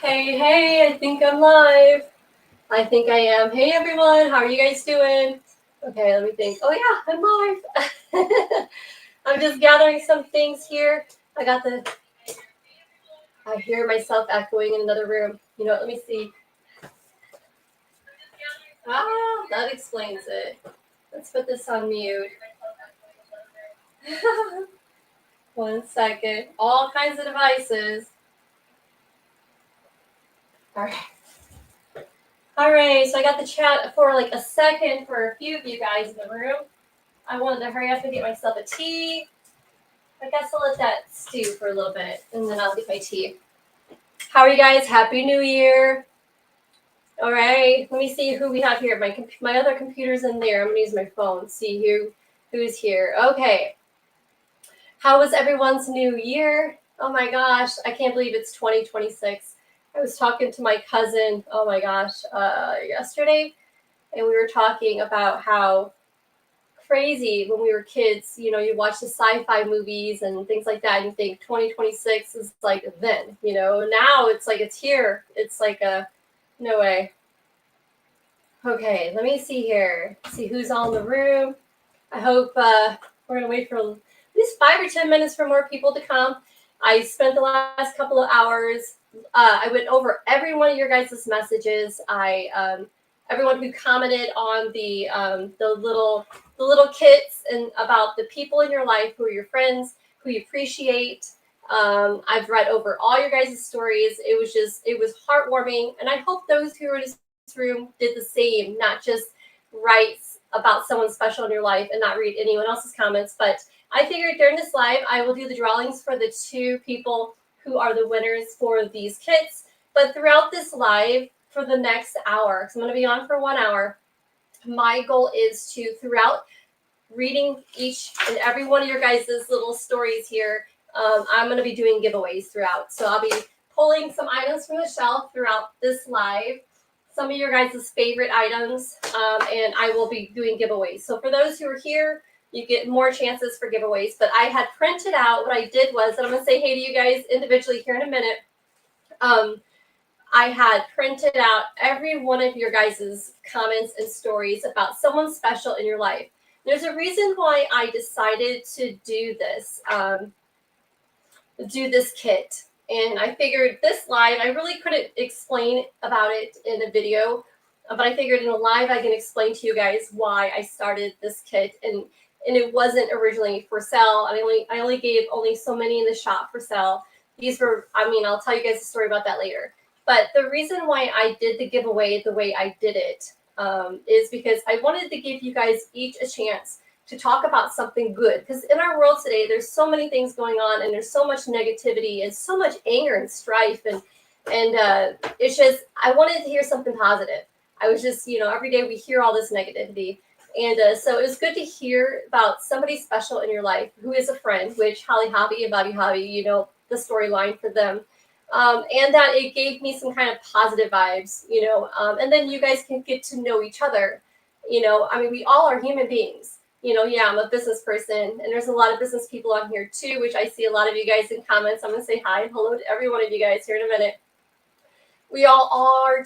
Hey, I think I'm live. I think I am. Hey, everyone. How are you guys doing? Okay, let me think. Oh, yeah, I'm live. I'm just gathering some things here. I hear myself echoing in another room. Let me see. That explains it. Let's put this on mute. 1 second. All kinds of devices. All right, so I got the chat for like a second for a few of you guys in the room. I wanted to hurry up and get myself a tea. I guess I'll let that stew for a little bit, and then I'll get my tea. How are you guys? Happy New Year. All right, let me see who we have here. My other computer's in there. I'm going to use my phone, see who's here. Okay. How was everyone's new year? Oh my gosh, I can't believe it's 2026. I was talking to my cousin, oh my gosh, yesterday, and we were talking about how crazy when we were kids, you watch the sci-fi movies and things like that, and you think 2026 is like then, now it's like it's here. It's like no way. Okay, let me see here. See who's all in the room. I hope we're gonna wait for at least 5 or 10 minutes for more people to come. I spent the last couple of hours. I went over every one of your guys' messages. Everyone who commented on the little kits and about the people in your life who are your friends, who you appreciate. I've read over all your guys' stories. It was heartwarming, and I hope those who are in this room did the same, not just write about someone special in your life and not read anyone else's comments. But I figured during this live, I will do the drawings for the 2 people who are the winners for these kits. But throughout this live, for the next hour, because I'm going to be on for 1 hour, my goal is to, throughout reading each and every one of your guys' little stories here, I'm going to be doing giveaways throughout. So I'll be pulling some items from the shelf throughout this live, some of your guys' favorite items, and I will be doing giveaways. So for those who are here, you get more chances for giveaways. But I had printed out, what I did was, and I'm going to say hey to you guys individually here in a minute, I had printed out every one of your guys' comments and stories about someone special in your life. There's a reason why I decided to do this kit. And I figured this live, I really couldn't explain about it in a video, but I figured in a live I can explain to you guys why I started this kit. And it wasn't originally for sale. I only gave so many in the shop for sale. These were, I'll tell you guys a story about that later. But the reason why I did the giveaway the way I did it is because I wanted to give you guys each a chance to talk about something good. Because in our world today, there's so many things going on, and there's so much negativity and so much anger and strife. And it's just, I wanted to hear something positive. I was just, every day we hear all this negativity. And so it was good to hear about somebody special in your life who is a friend, which Holly Hobby and Bobby Hobby, the storyline for them. And that it gave me some kind of positive vibes, and then you guys can get to know each other. We all are human beings. I'm a business person, and there's a lot of business people on here too, which I see a lot of you guys in comments. I'm going to say hi and hello to every one of you guys here in a minute. We all are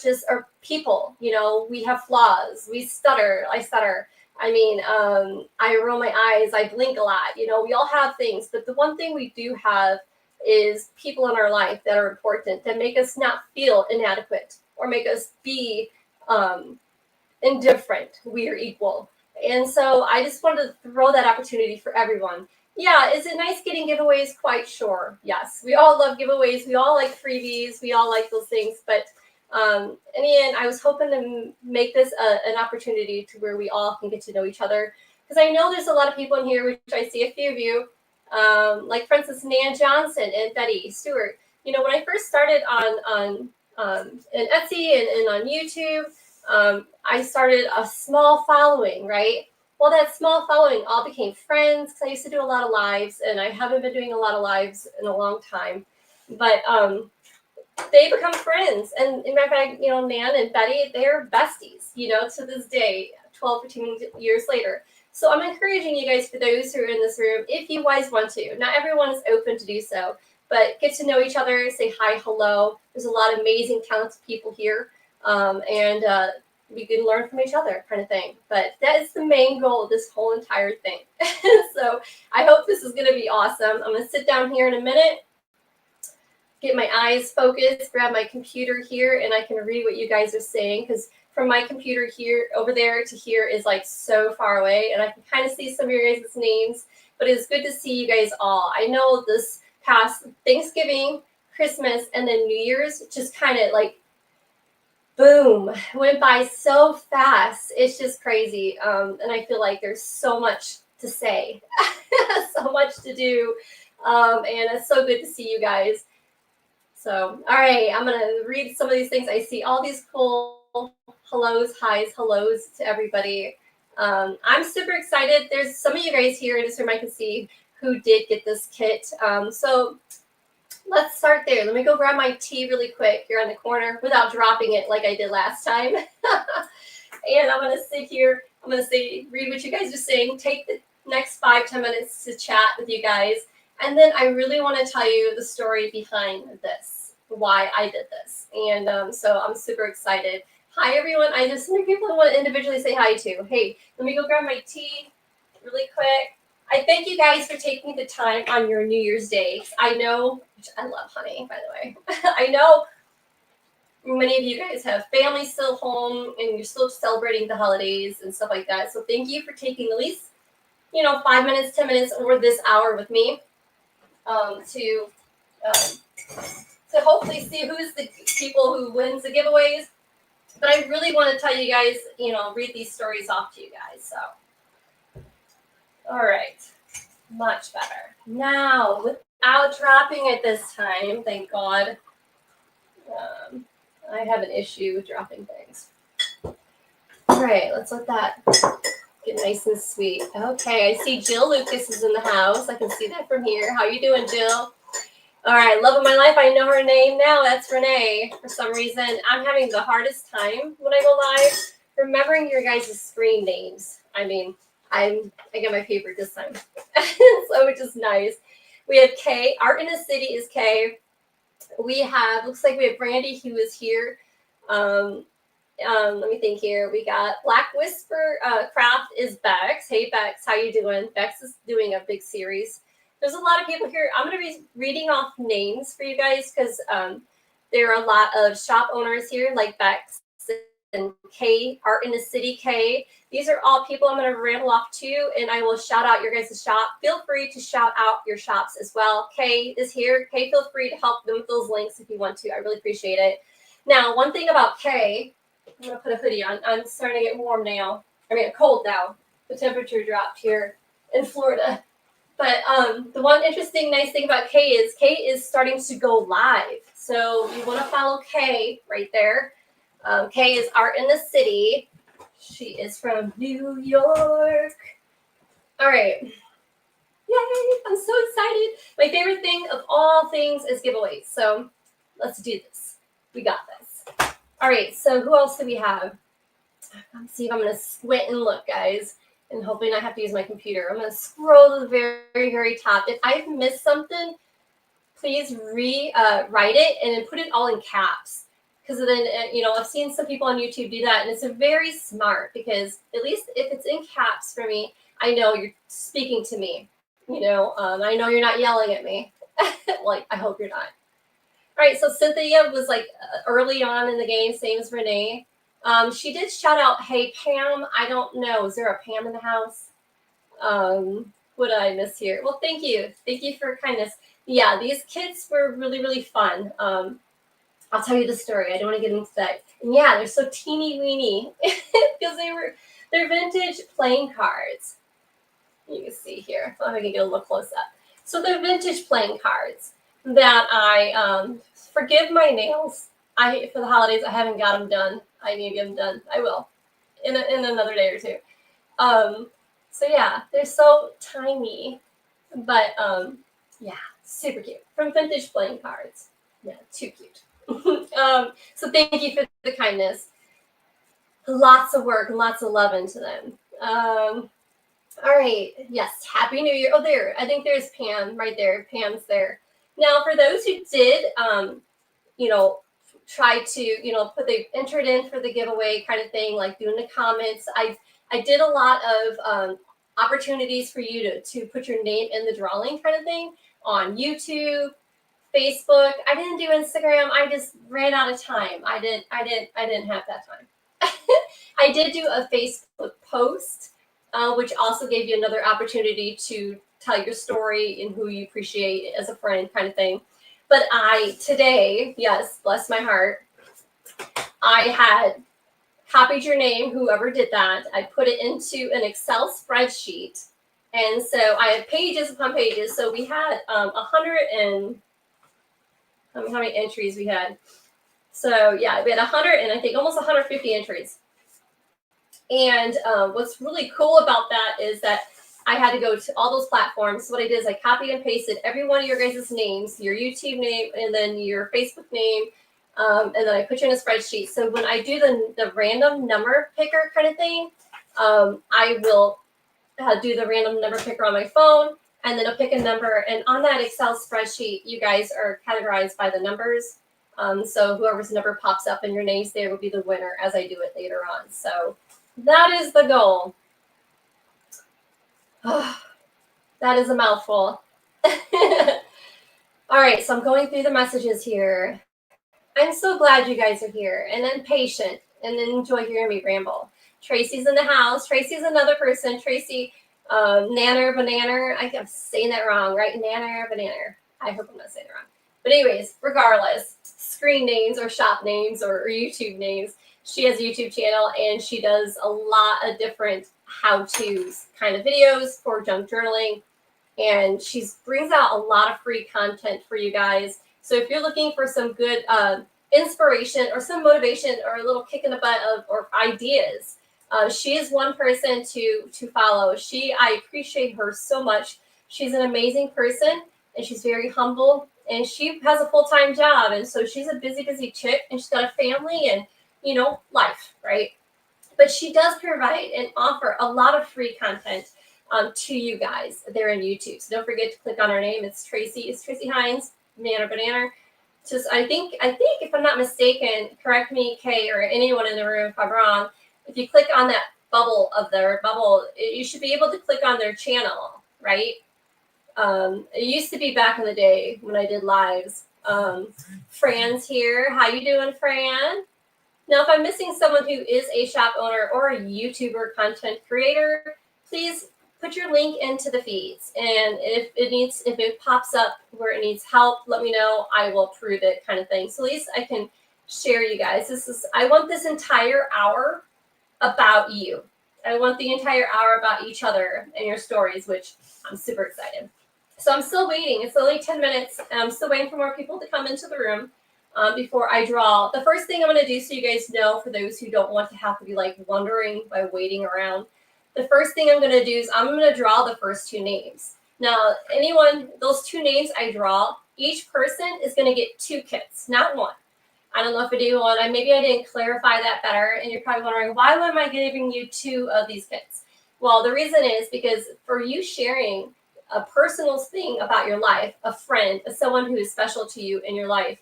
people, we have flaws. We stutter. I stutter. I roll my eyes. I blink a lot. We all have things, but the one thing we do have is people in our life that are important, that make us not feel inadequate or make us be indifferent. We are equal. And so I just wanted to throw that opportunity for everyone. Yeah, is it nice getting giveaways? Quite sure. Yes, we all love giveaways. We all like freebies. We all like those things. But in the end, I was hoping to make this an opportunity to where we all can get to know each other. Because I know there's a lot of people in here, which I see a few of you, like for instance, Nan Johnson and Betty Stewart. When I first started on Etsy and on YouTube, I started a small following, right? Well, that small following all became friends because I used to do a lot of lives, and I haven't been doing a lot of lives in a long time. But they become friends. And in fact, Nan and Betty, they're besties, to this day, 12, 15 years later. So I'm encouraging you guys, for those who are in this room, if you guys want to. Not everyone is open to do so. but get to know each other, say hi, hello. There's a lot of amazing, talented people here, and we can learn from each other, kind of thing. But that is the main goal of this whole entire thing. So I hope this is going to be awesome. I'm going to sit down here in a minute, get my eyes focused, grab my computer here, and I can read what you guys are saying, because from my computer here over there to here is like so far away, and I can kind of see some of your guys' names, but it's good to see you guys all. I know this past Thanksgiving, Christmas, and then New Year's just kind of like boom, went by so fast. It's just crazy. And I feel like there's so much to say, so much to do. And it's so good to see you guys. So, all right, I'm going to read some of these things. I see all these cool hellos, highs, hellos to everybody. I'm super excited. There's some of you guys here in this room I can see who did get this kit. So let's start there. Let me go grab my tea really quick here on the corner without dropping it like I did last time. And I'm going to sit here. I'm going to read what you guys are saying. Take the next 5-10 minutes to chat with you guys. And then I really want to tell you the story behind this, why I did this. And so I'm super excited. Hi, everyone. I just some people I want to individually say hi to. Hey, let me go grab my tea really quick. I thank you guys for taking the time on your New Year's Day. I know, I love honey, by the way. I know many of you guys have family still home and you're still celebrating the holidays and stuff like that. So thank you for taking at least, 5 minutes, 10 minutes, or this hour with me to hopefully see who's the people who wins the giveaways. But I really want to tell you guys, read these stories off to you guys. So. All right, much better. Now, without dropping it this time, thank God, I have an issue with dropping things. All right, let's let that get nice and sweet. Okay, I see Jill Lucas is in the house. I can see that from here. How you doing, Jill? All right, love of my life. I know her name now. That's Renee. For some reason, I'm having the hardest time when I go live remembering your guys' screen names. I mean, I got my paper this time, so which is nice. We have Kay. Art in the City is Kay. We have, looks like we have Brandy who is here. Let me think here. We got Black Whisper Craft is Bex. Hey Bex, how you doing? Bex is doing a big series. There's a lot of people here. I'm going to be reading off names for you guys because there are a lot of shop owners here like Bex and Kay, Art in the City Kay. These are all people I'm going to ramble off to, and I will shout out your guys' shop. Feel free to shout out your shops as well. Kay is here. Kay, feel free to help them with those links if you want to. I really appreciate it. Now, one thing about Kay, I'm going to put a hoodie on. I'm starting to get warm now. Cold now. The temperature dropped here in Florida. But the one interesting, nice thing about Kay is starting to go live. So you want to follow Kay right there. Kay is Art in the City. She is from New York. All right. Yay, I'm so excited. My favorite thing of all things is giveaways. So let's do this. We got this. All right, so who else do we have? Let's see if I'm going to squint and look, guys, and hopefully not have to use my computer. I'm going to scroll to the very, very top. If I've missed something, please write it and then put it all in caps. Because then, I've seen some people on YouTube do that, and it's very smart because at least if it's in caps for me, I know you're speaking to me. I know you're not yelling at me. Like, I hope you're not. All right, so Cynthia was like early on in the game, same as Renee. She did shout out, hey, Pam, I don't know. Is there a Pam in the house? What did I miss here? Well, thank you. Thank you for kindness. Yeah, these kits were really, really fun. I'll tell you the story. I don't want to get into that. And yeah, they're so teeny weeny because they're vintage playing cards. You can see here. If I can get a little close up. So they're vintage playing cards that I forgive my nails. For the holidays, I haven't got them done. I need to get them done. I will in another day or two. So yeah, they're so tiny, but yeah, super cute. From Vintage Playing Cards. Yeah, too cute. So thank you for the kindness. Lots of work and lots of love into them. All right. Yes. Happy New Year. Oh, there. I think there's Pam right there. Pam's there. Now, for those who did, try to, they entered in for the giveaway kind of thing, like doing the comments. I did a lot of opportunities for you to put your name in the drawing kind of thing on YouTube, Facebook. I didn't do Instagram. I just ran out of time. I didn't have that time. I did do a Facebook post, which also gave you another opportunity to tell your story and who you appreciate as a friend kind of thing. But today, yes, bless my heart, I had copied your name, whoever did that. I put it into an Excel spreadsheet. And so I had pages upon pages. So we had 100 and how many entries we had. So yeah, we had 100 and I think almost 150 entries. And what's really cool about that is that I had to go to all those platforms. So what I did is I copied and pasted every one of your guys' names, your YouTube name, and then your Facebook name, and then I put you in a spreadsheet. So when I do the random number picker kind of thing, I will do the random number picker on my phone, and then I'll pick a number. And on that Excel spreadsheet, you guys are categorized by the numbers. So whoever's number pops up in your names there will be the winner as I do it later on. So that is the goal. That is a mouthful. All right, so I'm going through the messages here. I'm so glad you guys are here and then patient and then enjoy hearing me ramble. Tracy's in the house. Tracy's another person. Tracy, Nanner, Bananer. I'm saying that wrong, right? Nanner, Bananer. I hope I'm not saying it wrong. But anyways, regardless, screen names or shop names or YouTube names. She has a YouTube channel and she does a lot of different how-tos kind of videos for junk journaling. And she brings out a lot of free content for you guys. So if you're looking for some good inspiration or some motivation or a little kick in the butt or ideas, she is one person to follow. I appreciate her so much. She's an amazing person and she's very humble and she has a full-time job. And so she's a busy chick and she's got a family and, life, right? But she does provide and offer a lot of free content to you guys there in YouTube. So don't forget to click on her name. It's Tracy Hines, Nanner Bananer. I think if I'm not mistaken, correct me, Kay, or anyone in the room if I'm wrong. If you click on that bubble of their bubble, you should be able to click on their channel, right? It used to be back in the day when I did lives. Fran's here. How you doing, Fran? Now, if I'm missing someone who is a shop owner or a YouTuber content creator, please put your link into the feeds. And if it pops up where it needs help, let me know. I will approve it kind of thing. So at least I can share you guys. I want this entire hour about you. I want the entire hour about each other and your stories, which I'm super excited. So I'm still waiting. It's only 10 minutes. And I'm still waiting for more people to come into the room. Before I draw. The first thing I'm going to do so you guys know, for those who don't want to have to be like wondering by waiting around, the first thing I'm going to do is I'm going to draw the first two names. Now, those two names I draw, each person is going to get 2 kits, not 1. I don't know if maybe I didn't clarify that better, and you're probably wondering, why am I giving you 2 of these kits? Well, the reason is because for you sharing a personal thing about your life, a friend, someone who is special to you in your life,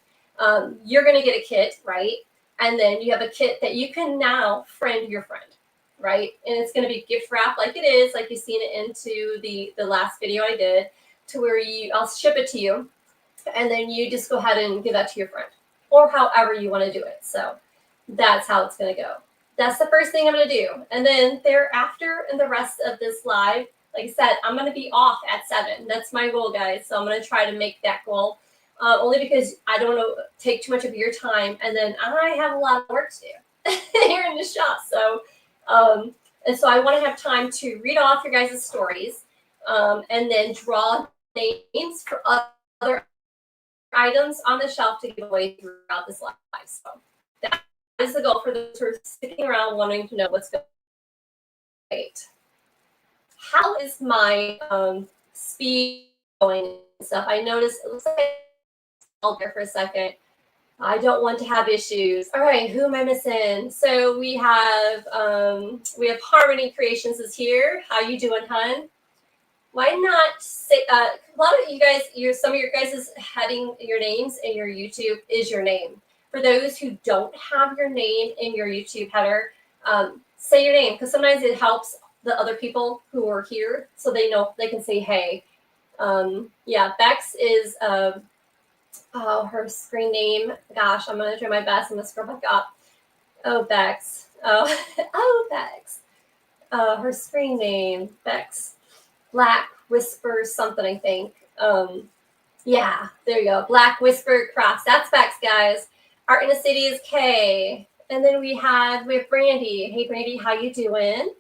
you're going to get a kit, right? And then you have a kit that you can now friend your friend, right? And it's going to be gift wrapped like it is, like you've seen it into the last video I did, to where I'll ship it to you, and then you just go ahead and give that to your friend, or however you want to do it. So that's how it's going to go. That's the first thing I'm going to do. And then thereafter, in the rest of this live, like I said, I'm going to be off at 7. That's my goal, guys. So I'm going to try to make that goal. Only because I don't want to take too much of your time, and then I have a lot of work to do here in the shop. So, and so I want to have time to read off your guys' stories, and then draw names for other items on the shelf to give away throughout this live. So that is the goal for those who are sticking around wanting to know what's going on. Right. How is my speed going and stuff? I noticed it looks like there for a second. I don't want to have issues. All right, who am I missing? So we have Harmony Creations is here. How you doing, hun? Why not say, a lot of you guys, some of your guys' heading, your names in your YouTube is your name. For those who don't have your name in your YouTube header, say your name, because sometimes it helps the other people who are here so they know they can say, hey. Yeah, Bex is, her screen name. Gosh, I'm going to try my best. I'm going to scroll back up. Oh, Bex. Oh, oh, Bex. Her screen name, Bex. Black Whisper something, I think. Yeah, there you go. Black Whisper Crafts. That's Bex, guys. Art in the City is Kay. And then we have Brandy. Hey, Brandy, how you doing?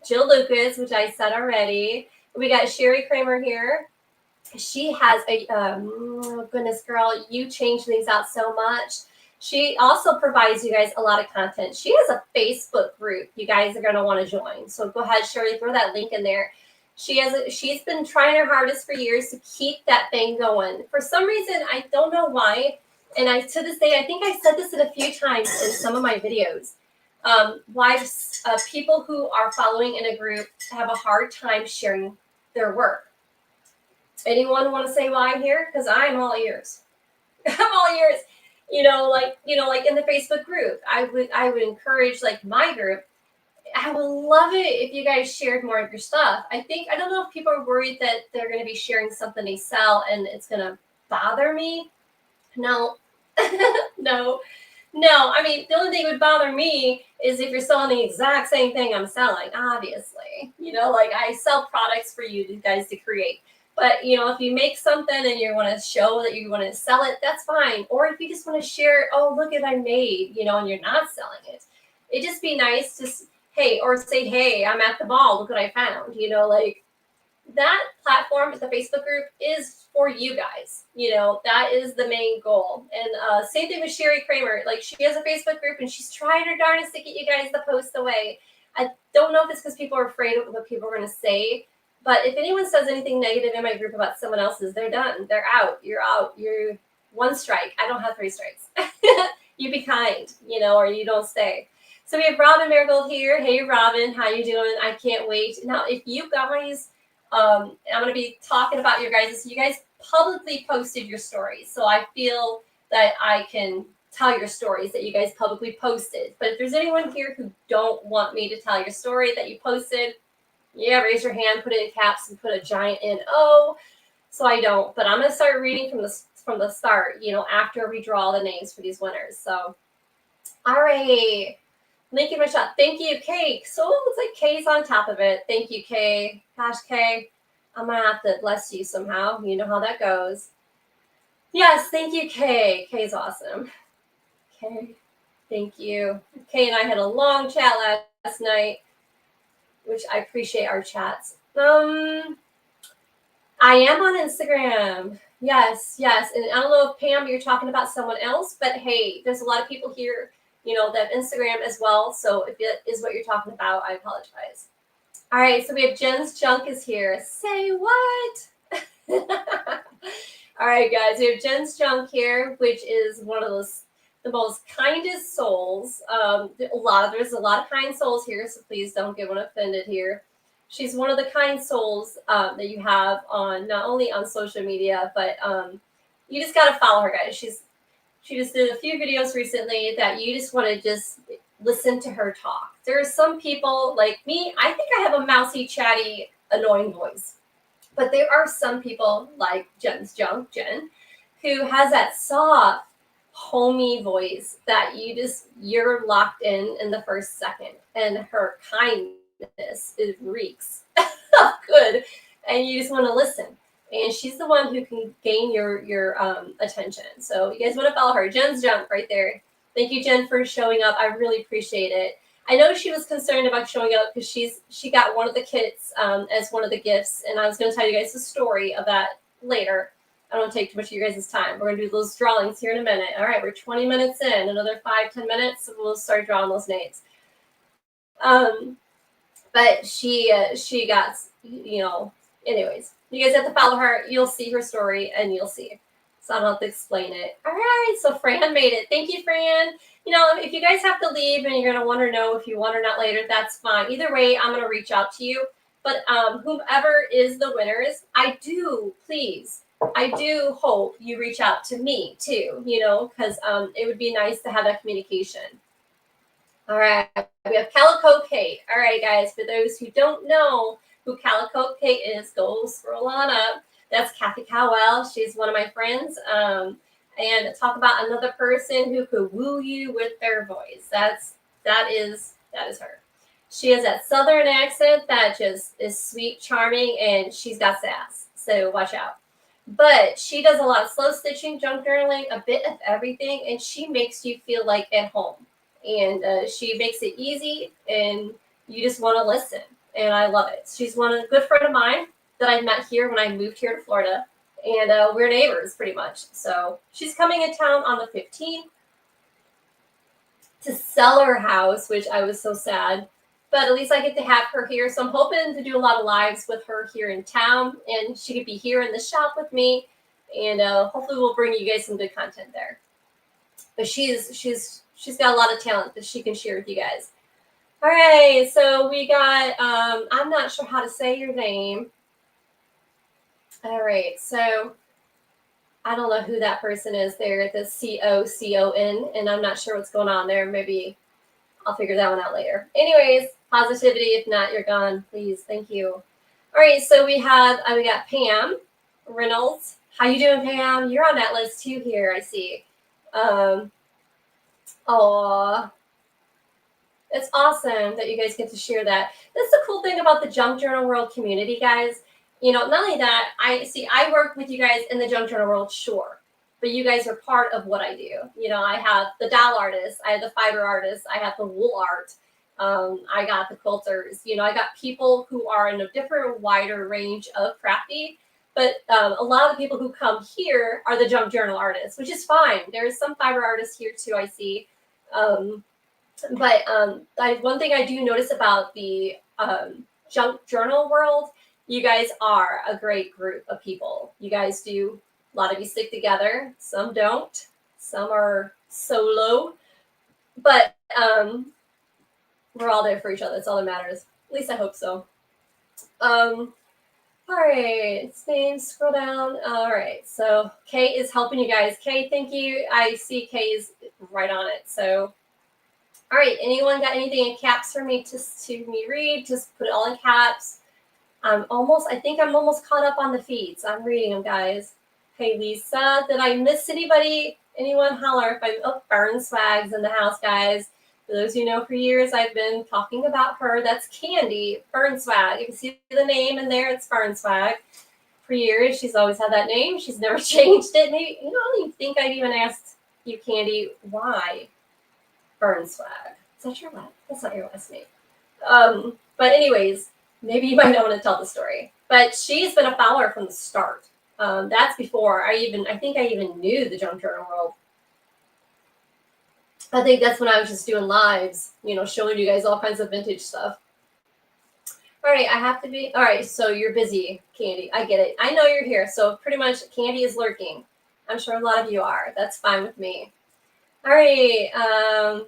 Jill Lucas, which I said already. We got Sherry Kramer here. She has a, goodness, girl, you change things out so much. She also provides you guys a lot of content. She has a Facebook group you guys are going to want to join. So go ahead, Sherry, throw that link in there. She's been trying her hardest for years to keep that thing going. For some reason, I don't know why. And to this day, I think I said this in a few times in some of my videos. Why people who are following in a group have a hard time sharing their work. Anyone want to say why here? Because I'm all ears. I'm all ears. Like in the Facebook group, I would encourage, like, my group. I would love it if you guys shared more of your stuff. I don't know if people are worried that they're going to be sharing something they sell and it's going to bother me. No, no. I mean, the only thing that would bother me is if you're selling the exact same thing I'm selling, obviously. Like, I sell products for you guys to create. But, if you make something and you want to show that you want to sell it, that's fine. Or if you just want to share, oh, look at I made, and you're not selling it. It'd just be nice to, hey, or say, hey, I'm at the mall, look what I found. Like, that platform, the Facebook group, is for you guys. That is the main goal. And same thing with Sherry Kramer. Like, she has a Facebook group and she's trying her darndest to get you guys to post away. I don't know if it's because people are afraid of what people are going to say. But if anyone says anything negative in my group about someone else's, they're done. They're out. You're out. You're one strike. I don't have 3 strikes. You be kind, or you don't stay. So we have Robin Marigold here. Hey, Robin, how you doing? I can't wait. Now, if you guys, I'm going to be talking about your guys. You guys publicly posted your stories. So I feel that I can tell your stories that you guys publicly posted. But if there's anyone here who don't want me to tell your story that you posted, yeah, raise your hand, put it in caps, and put a giant N-O. So I don't, but I'm going to start reading from the start, after we draw the names for these winners. So, all right. Link in my shot. Thank you, Kay. So it looks like Kay's on top of it. Thank you, Kay. Gosh, Kay, I'm going to have to bless you somehow. You know how that goes. Yes, thank you, Kay. Kay's awesome. Kay, thank you. Kay and I had a long chat last night, which I appreciate our chats. I am on Instagram. Yes. And I don't know if, Pam, you're talking about someone else, but hey, there's a lot of people here, that have Instagram as well. So if it is what you're talking about, I apologize. All right, so we have Jen's Junk is here. Say what? All right, guys, we have Jen's Junk here, which is one of the most kindest souls. There's a lot of kind souls here, so please don't get one offended here. She's one of the kind souls that you have on, not only on social media, but you just got to follow her, guys. She just did a few videos recently that you just want to just listen to her talk. There are some people like me. I think I have a mousy, chatty, annoying voice. But there are some people like Jen's Junk, Jen, who has that soft, homey voice that you're locked in the first second. And her kindness, it reeks of good. And you just want to listen. And she's the one who can gain your attention. So you guys want to follow her. Jen's Junk right there. Thank you, Jen, for showing up. I really appreciate it. I know she was concerned about showing up because she got one of the kits as one of the gifts. And I was going to tell you guys the story of that later. I don't want to take too much of your guys' time. We're going to do those drawings here in a minute. All right, we're 20 minutes in. Another 5-10 minutes, we'll start drawing those names. But she got, anyways. You guys have to follow her. You'll see her story, and you'll see. So I don't have to explain it. All right, so Fran made it. Thank you, Fran. If you guys have to leave and you're going to want to know if you want or not later, that's fine. Either way, I'm going to reach out to you. But whomever is the winners, I do hope you reach out to me too, because it would be nice to have that communication. All right, we have Calico Kate. All right, guys, for those who don't know who Calico Kate is, go scroll on up. That's Kathy Cowell. She's one of my friends. And talk about another person who could woo you with their voice. That is her. She has that southern accent that just is sweet, charming, and she's got sass. So watch out. But she does a lot of slow stitching, junk journaling, a bit of everything, and she makes you feel like at home. And she makes it easy, and you just want to listen. And I love it. She's a good friend of mine that I met here when I moved here to Florida, and we're neighbors pretty much. So she's coming in town on the 15th to sell her house, which I was so sad. But at least I get to have her here. So I'm hoping to do a lot of lives with her here in town, and she could be here in the shop with me, and hopefully we'll bring you guys some good content there. But she's got a lot of talent that she can share with you guys. All right, so we got, I'm not sure how to say your name. All right, so I don't know who that person is there, the COCON, and I'm not sure what's going on there. Maybe I'll figure that one out later. Anyways, positivity. If not, you're gone. Please, thank you. All right, so we got Pam Reynolds. How you doing, Pam? You're on that list too here, I see. It's awesome that you guys get to share that. That's the cool thing about the Junk Journal World community, guys. Not only that, I work with you guys in the Junk Journal World, sure, but you guys are part of what I do. I have the doll artists, I have the fiber artists, I have the wool art, I got the quilters. I got people who are in a different, wider range of crafty. But a lot of the people who come here are the Junk Journal artists, which is fine. There's some fiber artists here too, I see. But one thing I do notice about the Junk Journal world, you guys are a great group of people. You guys do, a lot of you stick together. Some don't. Some are solo. But we're all there for each other. That's all that matters. At least I hope so. All right, scroll down. All right, so Kay is helping you guys. Kay, thank you. I see Kay is right on it. So, all right, anyone got anything in caps for me to read? Just put it all in caps. I think I'm almost caught up on the feeds. I'm reading them, guys. Hey, Lisa, did I miss anybody? Anyone holler if Burn Swag's in the house, guys. For those who know, for years I've been talking about her. That's Candy Burn Swag. You can see the name in there. It's Burn Swag. For years, she's always had that name. She's never changed it. Maybe I don't even think I've even asked you, Candy, why Burn Swag. Is that your last? That's not your last name. But anyways, maybe you might not want to tell the story. But she's been a follower from the start. That's before I think I even knew the Junk Journal World. I think that's when I was just doing lives, showing you guys all kinds of vintage stuff. All right, I have to be. All right, so you're busy, Candy. I get it. I know you're here. So pretty much Candy is lurking. I'm sure a lot of you are. That's fine with me. All right.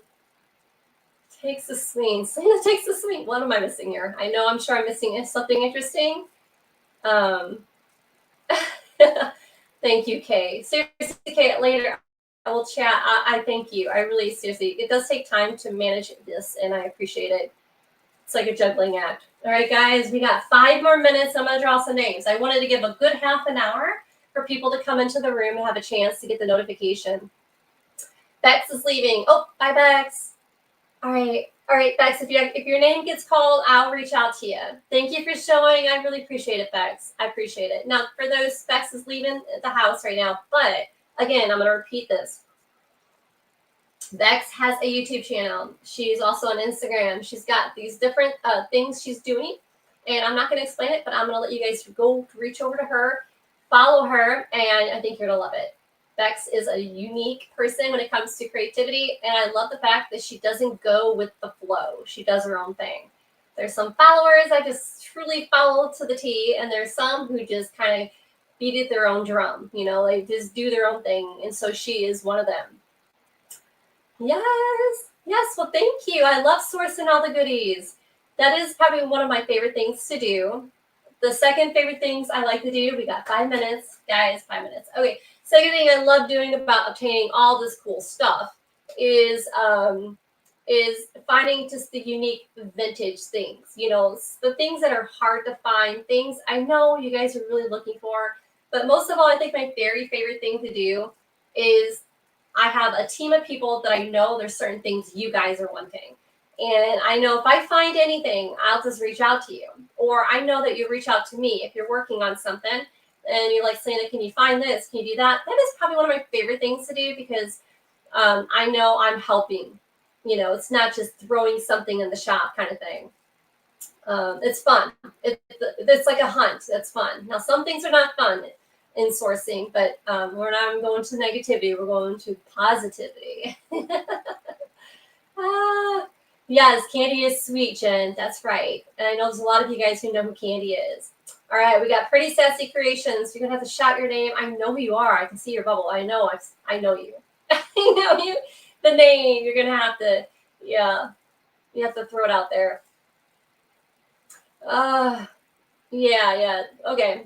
Takes the swing. Santa takes the swing. What am I missing here? I'm sure I'm missing something interesting. Thank you, Kay. Seriously, Kay, later I will chat. I thank you. I really, seriously, it does take time to manage this, and I appreciate it. It's like a juggling act. All right, guys, we got 5 more minutes. I'm going to draw some names. I wanted to give a good half an hour for people to come into the room and have a chance to get the notification. Bex is leaving. Oh, bye, Bex. All right, Bex, if your name gets called, I'll reach out to you. Thank you for showing. I really appreciate it, Bex. I appreciate it. Now, for those, Bex is leaving the house right now, but again, I'm going to repeat this. Bex has a YouTube channel. She's also on Instagram. She's got these different things she's doing, and I'm not going to explain it, but I'm going to let you guys go reach over to her, follow her, and I think you're going to love it. Bex is a unique person when it comes to creativity, and I love the fact that she doesn't go with the flow. She does her own thing. There's some followers I just truly follow to the T, and there's some who just kind of beat it their own drum. They just do their own thing, and so she is one of them. Yes. Well, thank you. I love sourcing all the goodies. that is probably one of my favorite things to do. The second favorite things I like to do, we got 5 minutes. Guys, 5 minutes. Okay, second thing I love doing about obtaining all this cool stuff is finding just the unique vintage things. You know, the things that are hard to find, things I know you guys are really looking for. But most of all, I think my very favorite thing to do is I have a team of people that I know there's certain things you guys are wanting. And I know if I find anything, I'll just reach out to you. Or I know that you reach out to me if you're working on something and you're like, Selena, can you find this? Can you do that? That is probably one of my favorite things to do because I know I'm helping. You know, it's not just throwing something in the shop kind of thing. It's fun. It's like a hunt. That's fun. Now, some things are not fun in sourcing, but we're not going to negativity. We're going to positivity. Yes, Candy is sweet, Jen. That's right. And I know there's a lot of you guys who know who Candy is. All right, we got Pretty Sassy Creations. You're gonna have to shout your name. I know who you are. I can see your bubble. I know you. I know you. The name. You're gonna have to, yeah. You have to throw it out there. Yeah. Okay.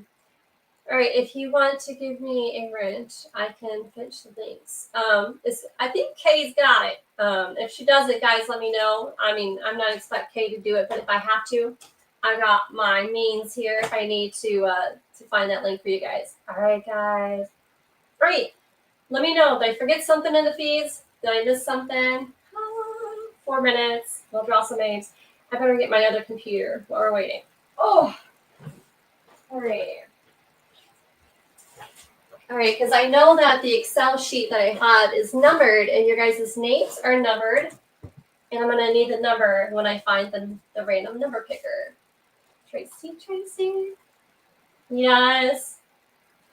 All right, if you want to give me a wrench, I can finish the links. I think Kay's got it. If she does it, guys, let me know. I mean, I'm not expect Kay to do it, but if I have to, I got my means here if I need to find that link for you guys. All right, guys. Great. Let me know. Did I forget something in the feeds? Did I miss something? 4 minutes. We'll draw some names. I better get my other computer while we're waiting. Oh, all right. All right, because I know that the Excel sheet that I have is numbered and your guys' names are numbered. And I'm going to need the number when I find the random number picker. Tracy. Yes.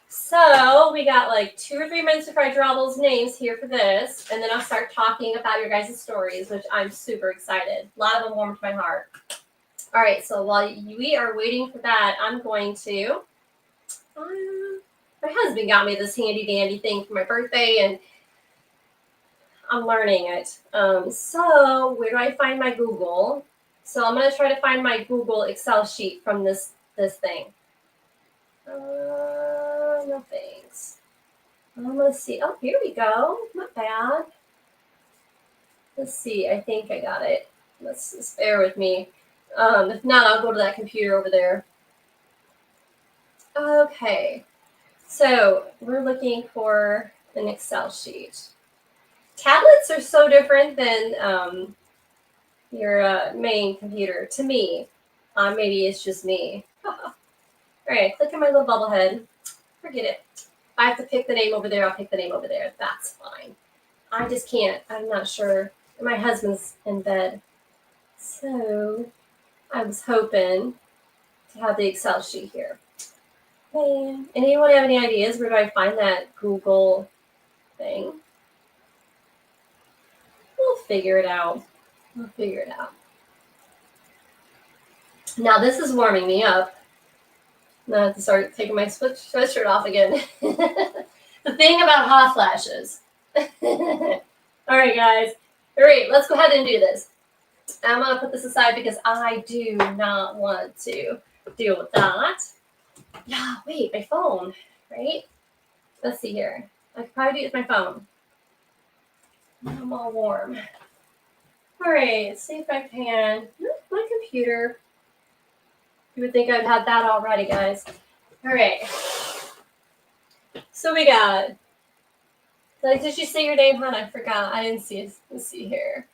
So we got like 2 or 3 minutes before I draw those names here for this. And then I'll start talking about your guys' stories, which I'm super excited. A lot of them warmed my heart. All right, so while we are waiting for that, I'm going to... my husband got me this handy dandy thing for my birthday, and I'm learning it. So where do I find my Google? So I'm going to try to find my Google Excel sheet from this thing. No thanks. Let's see. Oh, here we go. Not bad. Let's see. I think I got it. Let's just bear with me. If not, I'll go to that computer over there. Okay. So we're looking for an Excel sheet. Tablets are so different than your main computer to me. Maybe it's just me. All right, click on my little bubble head. Forget it. If I have to pick the name over there, I'll pick the name over there. That's fine. I just can't. I'm not sure. My husband's in bed. So I was hoping to have the Excel sheet here. Man, anyone have any ideas? Where do I find that Google thing? We'll figure it out. Now this is warming me up. I have to start taking my sweatshirt off again. The thing about hot flashes. All right, guys. All right, let's go ahead and do this. I'm going to put this aside because I do not want to deal with that. Yeah, wait, my phone, right? Let's see here. I could probably do it with my phone. I'm all warm. All right, let's see if I can. My computer. You would think I'd had that already, guys. All right. So we got. Did you say your name, hon? I forgot. I didn't see it. Let's see here.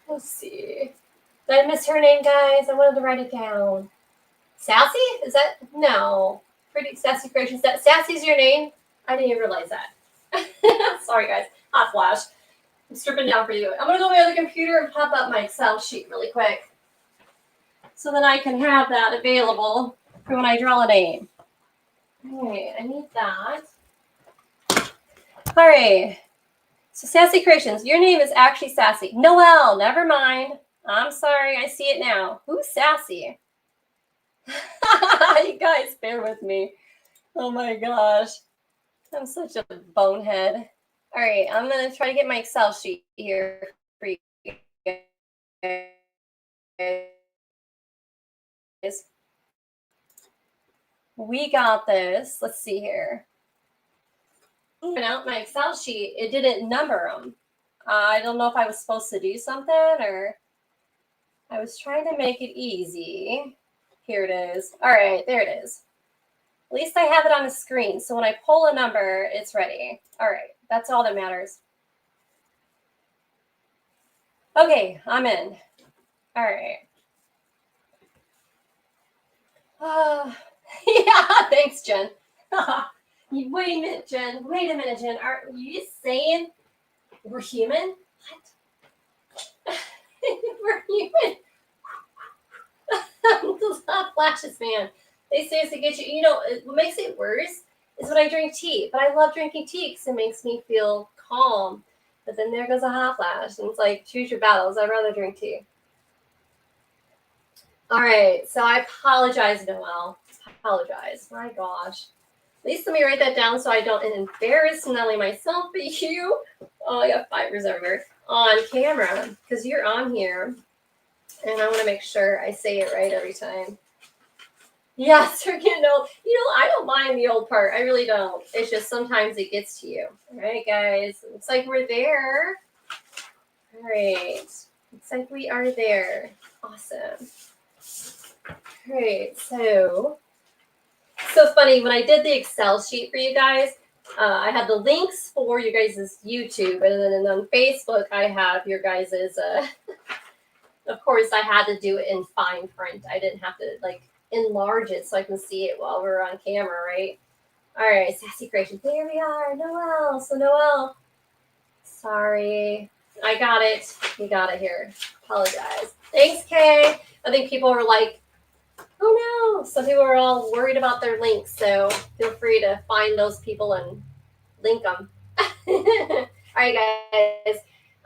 Let's see. Did I miss her name, guys? I wanted to write it down. Sassy? Is that? No. Pretty Sassy Creations. Sassy's your name? I didn't even realize that. Sorry, guys. Hot flash. I'm stripping down for you. I'm going to go to my other computer and pop up my Excel sheet really quick. So then I can have that available for when I draw a name. All right, I need that. All right. So Sassy Creations, your name is actually Sassy. Noelle, never mind. I'm sorry, I see it now. Who's Sassy? You guys, bear with me. Oh my gosh. I'm such a bonehead. All right, I'm going to try to get my Excel sheet here for you. We got this. Let's see here. Out my Excel sheet, it didn't number them. I don't know if I was supposed to do something or I was trying to make it easy. Here it is. All right, there it is. At least I have it on the screen. So when I pull a number, it's ready. All right, that's all that matters. Okay, I'm in. All right. Yeah, thanks, Jen. Wait a minute, Jen. Wait a minute, Jen. Are you saying we're human? What? We're human. Those hot flashes, man. They seriously get you. You know, what makes it worse is when I drink tea. But I love drinking tea because it makes me feel calm. But then there goes a hot flash. And it's like, choose your battles. I'd rather drink tea. All right. So I apologize, Noelle. Apologize. My gosh. At least let me write that down so I don't embarrass not only myself, but you. Oh, I got fibers everywhere on camera because you're on here. And I want to make sure I say it right every time. Yes, we're getting old. You know, I don't mind the old part. I really don't. It's just sometimes it gets to you. All right, guys. Looks like we're there. All right. Looks like we are there. Awesome. All right. So funny. When I did the Excel sheet for you guys, I had the links for your guys' YouTube. And then on Facebook, I have your guys' of course, I had to do it in fine print. I didn't have to, like, enlarge it so I can see it while we're on camera, right? All right, Sassy Creation. There we are, Noelle. So Noelle, sorry, I got it. You got it here. Apologize. Thanks, Kay. I think people were like, oh no. Some people were all worried about their links, so feel free to find those people and link them. All right, guys,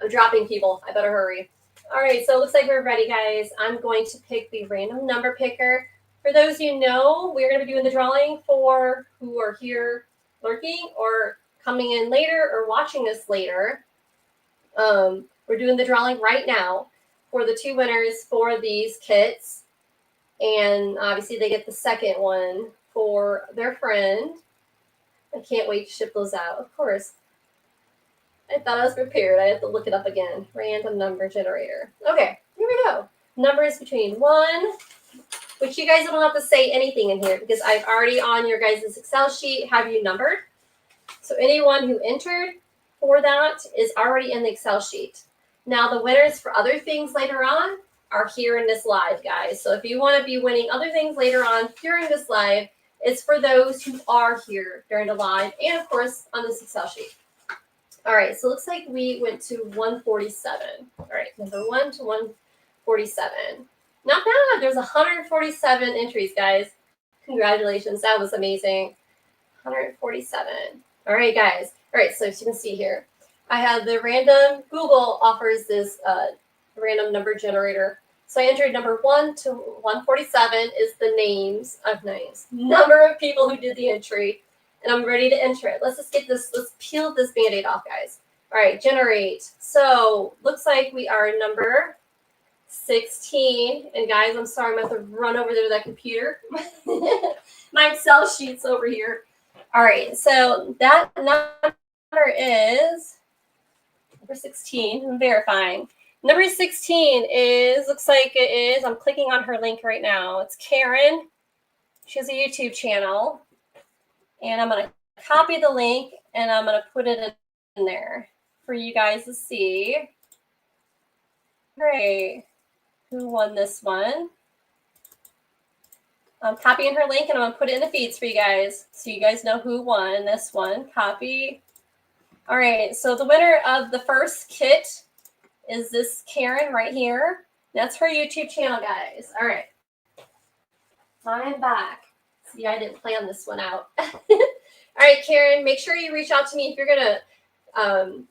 I'm dropping people. I better hurry. All right, so it looks like we're ready, guys. I'm going to pick the random number picker. For those of you who know, we're going to be doing the drawing for who are here lurking or coming in later or watching this later. We're doing the drawing right now for the two winners for these kits. And obviously they get the second one for their friend. I can't wait to ship those out, of course. I thought I was prepared. I have to look it up again. Random number generator. Okay, here we go. Numbers between 1, which you guys don't have to say anything in here because I've already on your guys' Excel sheet have you numbered. So anyone who entered for that is already in the Excel sheet. Now the winners for other things later on are here in this live, guys. So if you want to be winning other things later on during this live, it's for those who are here during the live and, of course, on this Excel sheet. All right, so it looks like we went to 147. All right, number 1 to 147. Not bad. There's 147 entries, guys. Congratulations. That was amazing. 147. All right, guys. All right, so as you can see here, I have the random, Google offers this random number generator. So I entered number 1 to 147 is the names of names. Number of people who did the entry. And I'm ready to enter it. Let's just get this, let's peel this Band-Aid off, guys. All right, generate. So looks like we are number 16. And guys, I'm sorry, I'm going to have to run over there to that computer. My Excel sheet's over here. All right, so that number is number 16. I'm verifying. Number 16 is, looks like it is, I'm clicking on her link right now. It's Karen. She has a YouTube channel. And I'm going to copy the link and I'm going to put it in there for you guys to see. Great. Who won this one? I'm copying her link and I'm going to put it in the feeds for you guys so you guys know who won this one. Copy. All right. So the winner of the first kit is this Karen right here. That's her YouTube channel, guys. All right. I'm back. See, I didn't plan this one out. All right, Karen, make sure you reach out to me if you're going to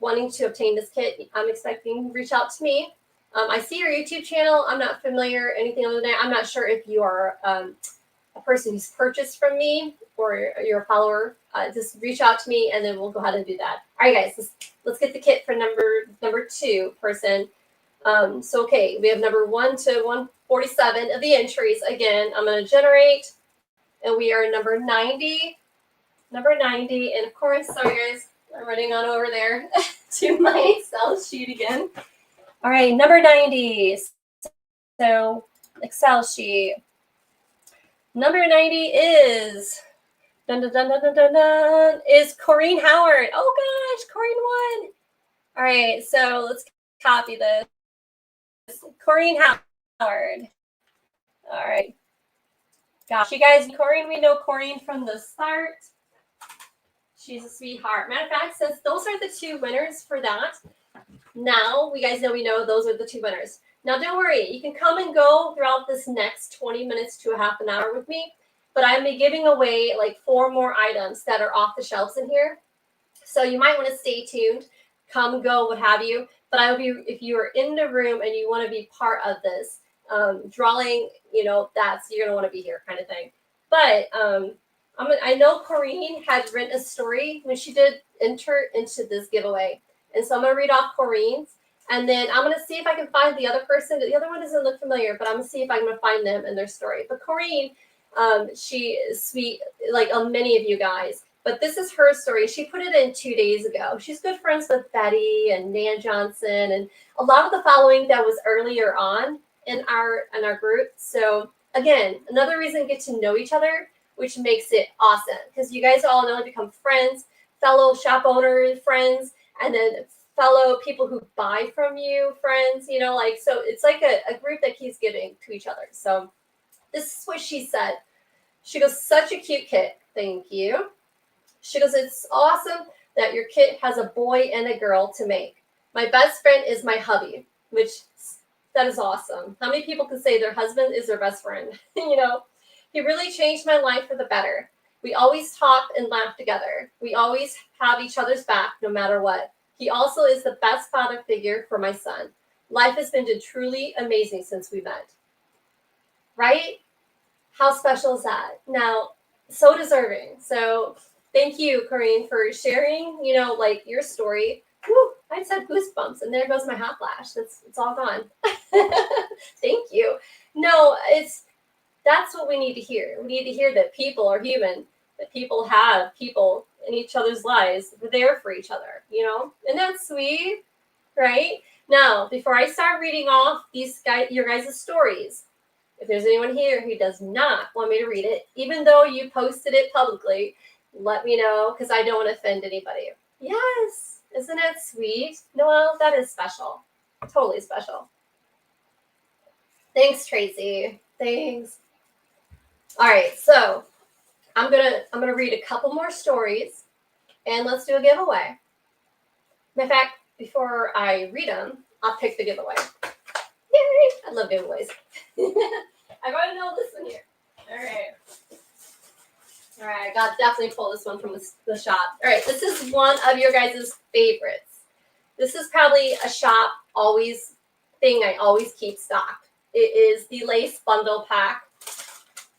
wanting to obtain this kit. I'm expecting reach out to me. I see your YouTube channel. I'm not familiar anything other than that. I'm not sure if you are a person who's purchased from me or you're a follower. Just reach out to me and then we'll go ahead and do that. All right, guys, let's get the kit for number 2 person. So, okay, we have number 1 to 147 of the entries. Again, I'm going to generate, and we are number 90. Number 90, and of course, sorry guys, I'm running on over there to my Excel sheet again. All right, number 90. So, Excel sheet. Number 90 is dun, dun, dun, dun, dun, dun, dun, is Corrine Howard. Oh gosh, Corrine won. All right, so let's copy this. Corrine Howard. All right. Gosh, you guys, Corrine, we know Corrine from the start. She's a sweetheart. Matter of fact, since those are the 2 winners for that, now we guys know those are the 2 winners. Now, don't worry. You can come and go throughout this next 20 minutes to a half an hour with me, but I'm giving away like 4 more items that are off the shelves in here. So you might want to stay tuned, come, go, what have you. But I will be, if you are in the room and you want to be part of this drawing, you're going to want to be here kind of thing. But I know Corrine had written a story when she did enter into this giveaway. And so I'm going to read off Corrine's. And then I'm going to see if I can find the other person. The other one doesn't look familiar, but I'm going to see if I'm going to find them and their story. But Corrine, she is sweet, like many of you guys. But this is her story. She put it in 2 days ago. She's good friends with Betty and Nan Johnson and a lot of the following that was earlier on in our group. So again, another reason to get to know each other, which makes it awesome because you guys all know become friends, fellow shop owners, friends, and then fellow people who buy from you, friends, so it's like a group that keeps giving to each other. So this is what she said. She goes, such a cute kit. Thank you. She goes, it's awesome that your kit has a boy and a girl to make. My best friend is my hubby, which that is awesome. How many people can say their husband is their best friend? He really changed my life for the better. We always talk and laugh together. We always have each other's back no matter what. He also is the best father figure for my son. Life has been truly amazing since we met. Right? How special is that? Now, so deserving. So thank you, Corrine, for sharing, your story. Woo, I just had goosebumps, and there goes my hot flash. It's all gone. Thank you. No, that's what we need to hear. We need to hear that people are human, that people have people in each other's lives. We're there for each other, and that's sweet, right? Now, before I start reading off your guys' stories, if there's anyone here who does not want me to read it, even though you posted it publicly, let me know because I don't want to offend anybody. Yes, isn't that sweet? Noelle, that is special. Totally special. Thanks, Tracy. Thanks. All right, so I'm gonna read a couple more stories, and let's do a giveaway. In fact, before I read them, I'll pick the giveaway. Yay! I love giveaways. I gotta know this one here. All right. I got definitely pull this one from the shop. All right, this is one of your guys' favorites. This is probably a shop thing I always keep stocked. It is the lace bundle pack.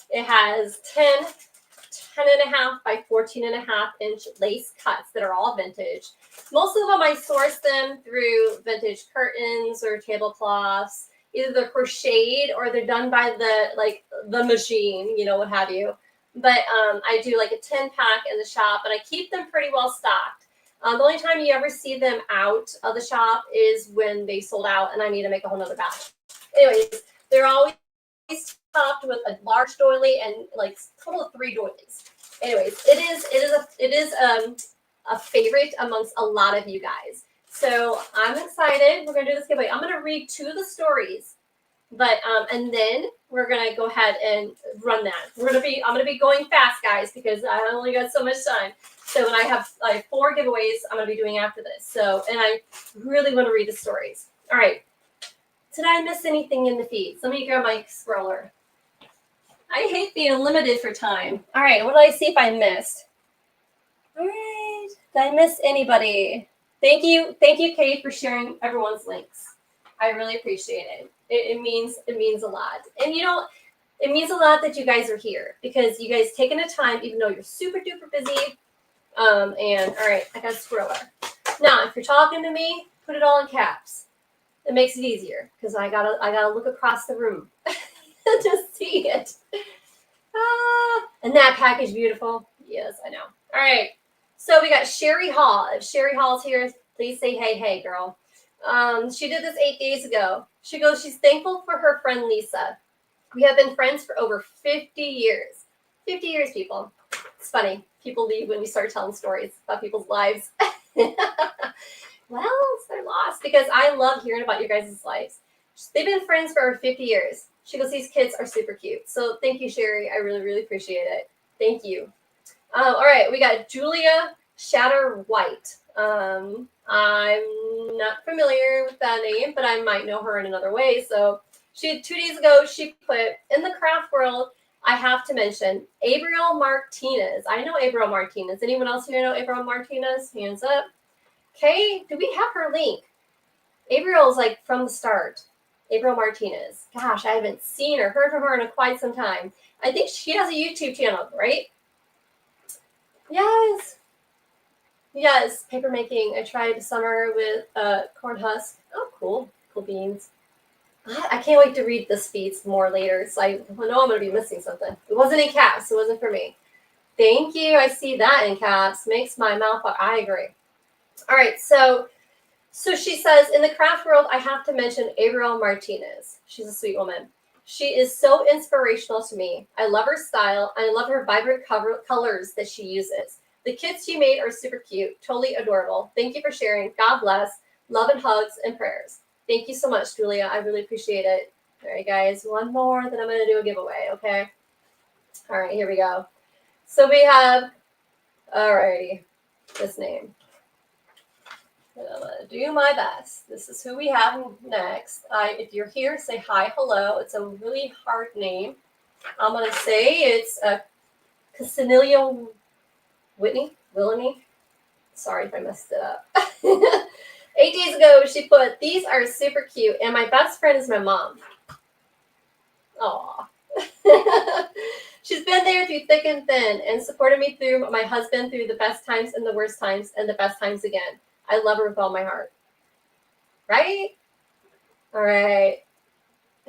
It has 10.5 by 14.5 inch lace cuts that are all vintage. Most of them I source them through vintage curtains or tablecloths. Either they're crocheted or they're done by the machine, what have you. But I do like a 10-pack in the shop, and I keep them pretty well stocked. The only time you ever see them out of the shop is when they sold out and I need to make a whole nother batch. Anyways, they're always topped with a large doily and like total of 3 doilies. Anyways, it is a favorite amongst a lot of you guys. So I'm excited. We're gonna do this giveaway. I'm gonna read 2 of the stories, but and then we're gonna go ahead and run that. I'm gonna be going fast, guys, because I only got so much time. So when I have 4 giveaways, I'm gonna be doing after this. So, and I really want to read the stories. All right. Did I miss anything in the feeds? Let me grab my scroller. I hate being limited for time. All right, what did I see if I missed? All right, did I miss anybody? Thank you, Kate, for sharing everyone's links. I really appreciate it. It means a lot. And it means a lot that you guys are here because you guys taking the time, even though you're super duper busy. And all right, I got a scroller. Now, if you're talking to me, put it all in caps. It makes it easier because I gotta look across the room to see it. And that package beautiful. Yes, I know. All right. So we got Sherry Hall. If Sherry Hall's here, please say hey, girl. She did this 8 days ago. She goes, she's thankful for her friend Lisa. We have been friends for over 50 years. 50 years, people. It's funny. People leave when you start telling stories about people's lives. Well, it's their loss because I love hearing about your guys' lives. They've been friends for over 50 years. She goes, these kids are super cute. So thank you, Sherry. I really, really appreciate it. Thank you. All right, we got Julia Shatter White. I'm not familiar with that name, but I might know her in another way. So 2 days ago, she put, in the craft world, I have to mention Abriel Martinez. I know Abriel Martinez. Anyone else here know Abriel Martinez? Hands up. Okay, do we have her link? Abriel's like from the start. Abriel Martinez. Gosh, I haven't seen or heard from her in quite some time. I think she has a YouTube channel, right? Yes. Yes, paper making. I tried summer with corn husk. Oh, cool. Cool beans. I can't wait to read the speeds more later. So I know I'm going to be missing something. It wasn't in caps. It wasn't for me. Thank you. I see that in caps. Makes my mouth. I agree. All right. So she says, in the craft world, I have to mention Abriel Martinez. She's a sweet woman. She is so inspirational to me. I love her style. And I love her vibrant colors that she uses. The kits she made are super cute, totally adorable. Thank you for sharing. God bless. Love and hugs and prayers. Thank you so much, Julia. I really appreciate it. All right, guys, one more, then I'm going to do a giveaway, okay? All right, here we go. So we have, alrighty, this name. And I'm going to do my best. This is who we have next. If you're here, say hi, hello. It's a really hard name. I'm going to say it's Cassinelia Willany. Sorry if I messed it up. 8 days ago, she put, these are super cute, and my best friend is my mom. Aw. She's been there through thick and thin and supported me through my husband through the best times and the worst times and the best times again. I love her with all my heart. Right? All right.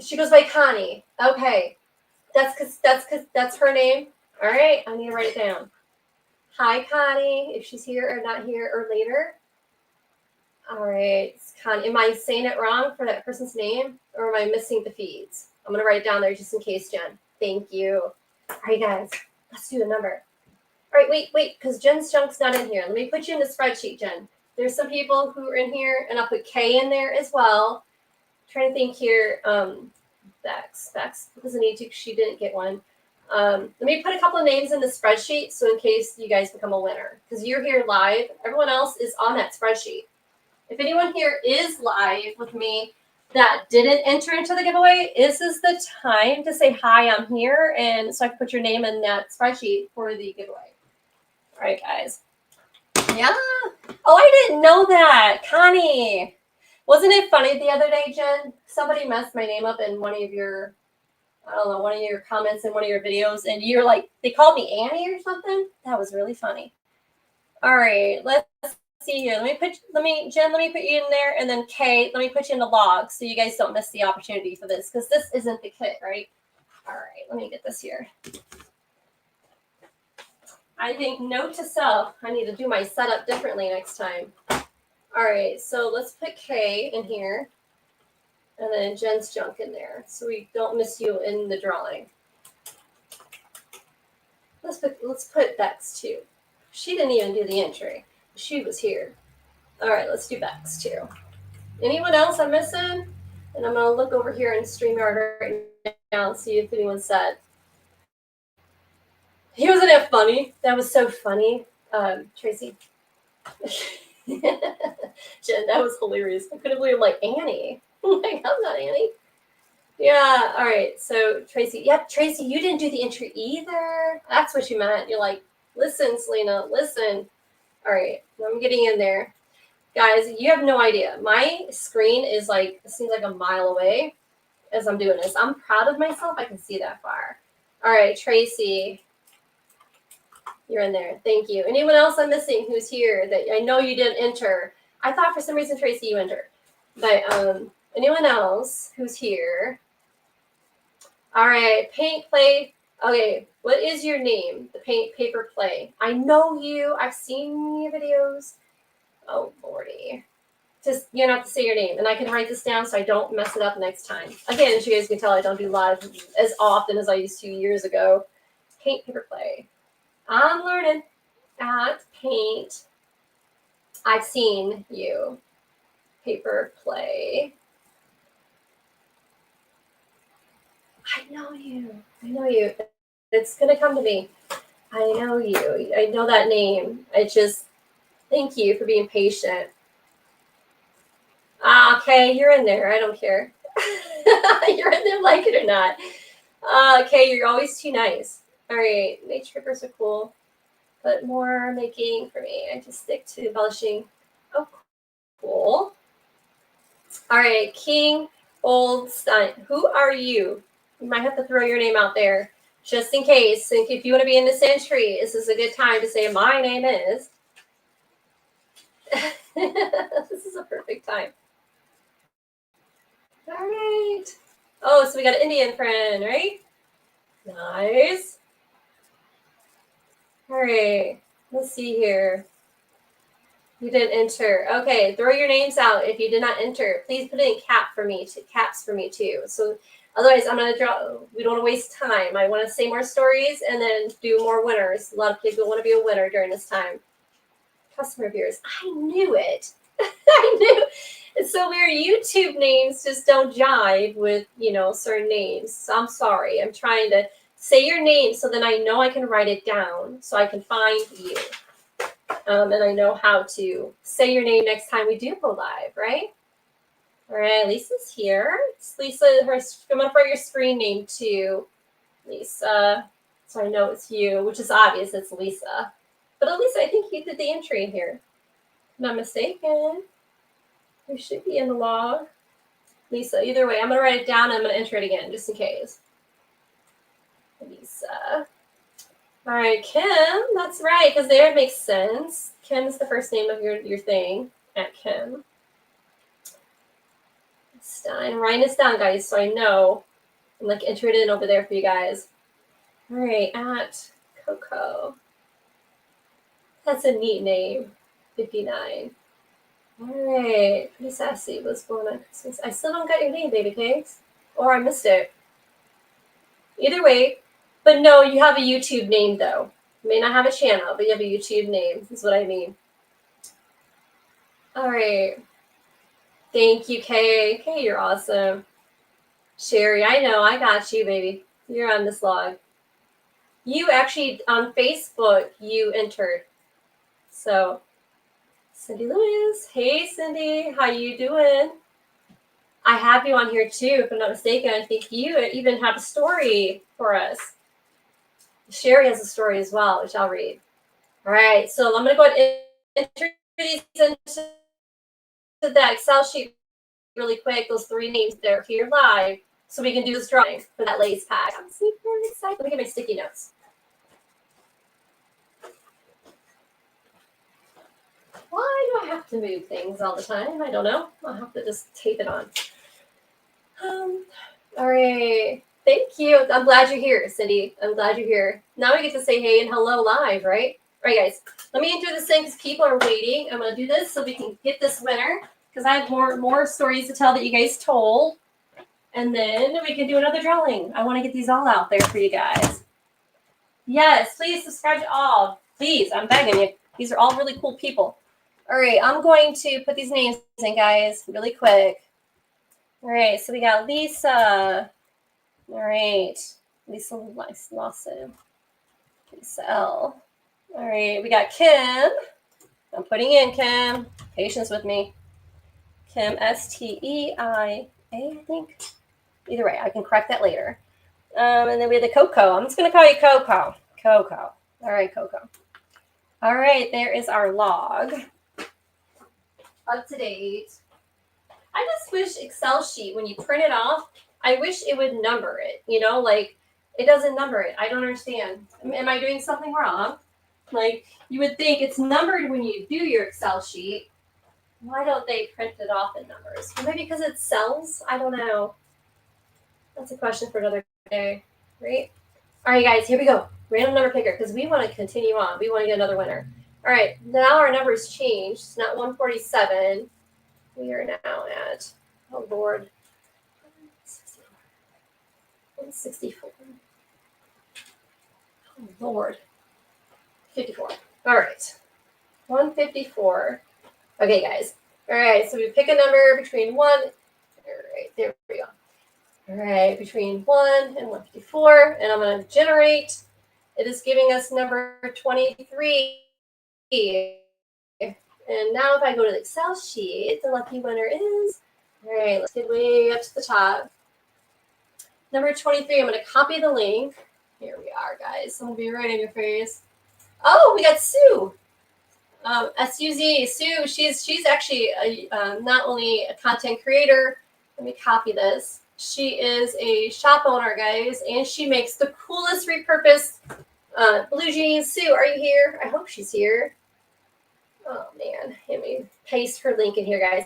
She goes by Connie. Okay. That's her name. All right. I need to write it down. Hi, Connie, if she's here or not here or later. All right. Connie, am I saying it wrong for that person's name or am I missing the feeds? I'm going to write it down there just in case, Jen. Thank you. All right, guys. Let's do the number. All right, wait, because Jen's junk's not in here. Let me put you in the spreadsheet, Jen. There's some people who are in here, and I'll put Kay in there as well. I'm trying to think here. Bex doesn't need to because she didn't get one. Let me put a couple of names in the spreadsheet so in case you guys become a winner. Because you're here live. Everyone else is on that spreadsheet. If anyone here is live with me that didn't enter into the giveaway, this is the time to say, hi, I'm here. And so I can put your name in that spreadsheet for the giveaway. All right, guys. Yeah. Oh, I didn't know that. Connie. Wasn't it funny the other day, Jen? Somebody messed my name up in one of your, I don't know, one of your comments in one of your videos. And you're like, they called me Annie or something? That was really funny. All right, let's see here. Jen, let me put you in there. And then Kay, let me put you in the log so you guys don't miss the opportunity for this because this isn't the kit, right? All right, let me get this here. I think note to self, I need to do my setup differently next time. All right, so let's put Kay in here. And then Jen's junk in there so we don't miss you in the drawing. Let's put Bex too. She didn't even do the entry. She was here. All right, let's do Bex too. Anyone else I'm missing? And I'm going to look over here in StreamYard right now and see if anyone said. He wasn't that funny. That was so funny. Tracy. Jen, that was hilarious. I couldn't believe I'm like, Annie. Like, I'm not Annie. Yeah, all right. So Tracy, yep, Tracy, you didn't do the entry either. That's what you meant. You're like, listen, Selena, listen. All right, I'm getting in there. Guys, you have no idea. My screen is like, it seems like a mile away as I'm doing this. I'm proud of myself. I can see that far. All right, Tracy, you're in there. Thank you. Anyone else I'm missing who's here that I know you didn't enter? I thought for some reason, Tracy, you entered. But Anyone else who's here? All right, paint play. Okay, what is your name? The paint paper play. I know you. I've seen your videos. Oh, Lordy. Just, you don't have to say your name. And I can write this down so I don't mess it up next time. Again, as you guys can tell, I don't do live as often as I used to years ago. Paint paper play. I'm learning at paint. I've seen you. Paper play. I know you. I know you. It's going to come to me. I know you. I know that name. I just thank you for being patient. Okay, you're in there. I don't care. You're in there, like it or not. Okay, you're always too nice. All right, nature papers are cool, but more making for me. I just stick to embellishing. Oh, cool. All right, King Oldstein. Who are you? You might have to throw your name out there just in case. If you want to be in the century, this is a good time to say, my name is. This is a perfect time. All right. Oh, so we got an Indian friend, right? Nice. All right. Let's see here. You didn't enter. Okay, throw your names out if you did not enter. Please put it in caps for me too. So otherwise, I'm gonna draw. We don't want to waste time. I want to say more stories and then do more winners. A lot of people want to be a winner during this time. Customer viewers. I knew it. I knew. It's so weird. YouTube names just don't jive with, certain names. So I'm sorry. I'm trying to say your name so then I know I can write it down so I can find you. And I know how to say your name next time we do go live, right? All right, Lisa's here. It's Lisa. I'm going to write your screen name too, Lisa. So I know it's you, which is obvious. It's Lisa. But at least I think you did the entry here. Not mistaken. You should be in the log. Lisa, either way, I'm going to write it down and I'm going to enter it again, just in case. Lisa. All right, Kim, that's right, because there it makes sense. Kim is the first name of your thing, at Kim. I'm writing this down, guys, so I know. I'm enter it in over there for you guys. All right, at Coco. That's a neat name, 59. All right, pretty sassy. Was born on Christmas. I still don't got your name, baby cakes, or I missed it. Either way, but no, you have a YouTube name though. You may not have a channel, but you have a YouTube name. Is what I mean. All right. Thank you, Kay. Kay, you're awesome. Sherry, I know. I got you, baby. You're on this log. You actually, on Facebook, you entered. So, Cindy Lewis. Hey, Cindy. How you doing? I have you on here, too, if I'm not mistaken. I think you even have a story for us. Sherry has a story as well, which I'll read. All right. So, I'm going to go ahead and enter these into that Excel sheet really quick. Those 3 names there here live. So we can do this drawing for that lace pack. I'm super excited. Let me get my sticky notes. Why do I have to move things all the time? I don't know. I'll have to just tape it on. All right. Thank you. I'm glad you're here, Cindy. I'm glad you're here. Now we get to say hey and hello live, right? All right, guys. Let me enter this in because people are waiting. I'm going to do this so we can get this winner because I have more stories to tell that you guys told. And then we can do another drawing. I want to get these all out there for you guys. Yes, please subscribe to all. Please, I'm begging you. These are all really cool people. All right, I'm going to put these names in, guys, really quick. All right, so we got Lisa. All right, Lisa Lawson. Lisa L. All right, we got Kim. I'm putting in Kim. Patience with me. Kim, Steia, I think. Either way, I can correct that later. And then we have the Coco. I'm just going to call you Coco. Coco. All right, Coco. All right, there is our log. Up to date. I just wish Excel sheet, when you print it off, I wish it would number it. It doesn't number it. I don't understand. Am I doing something wrong? You would think it's numbered when you do your Excel sheet. Why don't they print it off in numbers? Maybe because it sells? I don't know. That's a question for another day, right? All right, guys, here we go. Random number picker, because we want to continue on. We want to get another winner. All right, now our numbers changed. It's not 147. We are now at, oh Lord, 164. Oh Lord, 54. All right, 154. Okay, guys. All right, so we pick a number between 1. All right, there we go. All right, between 1 and 154, and I'm going to generate. It is giving us number 23. And now if I go to the Excel sheet, the lucky winner is, all right, let's get way up to the top. Number 23, I'm going to copy the link. Here we are, guys. I'm going to be right in your face. Oh, we got Sue. S-U-Z, Sue, she's actually not only a content creator. Let me copy this. She is a shop owner, guys, and she makes the coolest repurposed blue jeans. Sue, are you here? I hope she's here. Oh, man. Let me paste her link in here, guys.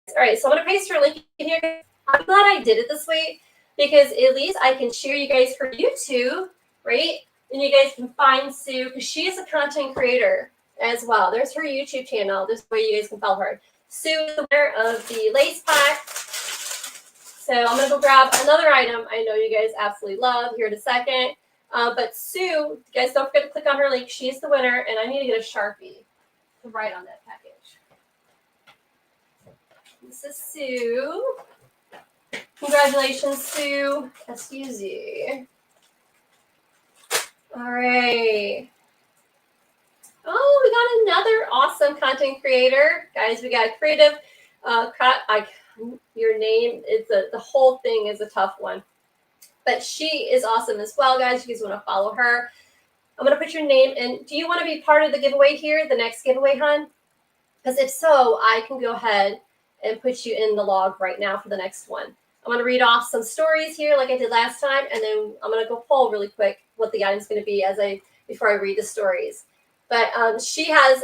All right, so I'm going to paste her link in here. I'm glad I did it this way because at least I can share you guys her YouTube, right? And you guys can find Sue because she is a content creator as well. There's her YouTube channel. This way you guys can follow her. Sue is the winner of the lace pack. So I'm going to go grab another item I know you guys absolutely love here in a second. But Sue, you guys don't forget to click on her link. She's the winner, and I need to get a Sharpie to write on that package. This is Sue. Congratulations, Sue. S-U-Z. All right. Oh, we got another awesome content creator. Guys, we got a creative. Your name is the whole thing is a tough one. But she is awesome as well, guys. You guys want to follow her. I'm going to put your name in. Do you want to be part of the giveaway here, the next giveaway, hon? Because if so, I can go ahead and put you in the log right now for the next one. I'm going to read off some stories here like I did last time, and then I'm going to go poll really quick what the item's going to be before I read the stories. But she has,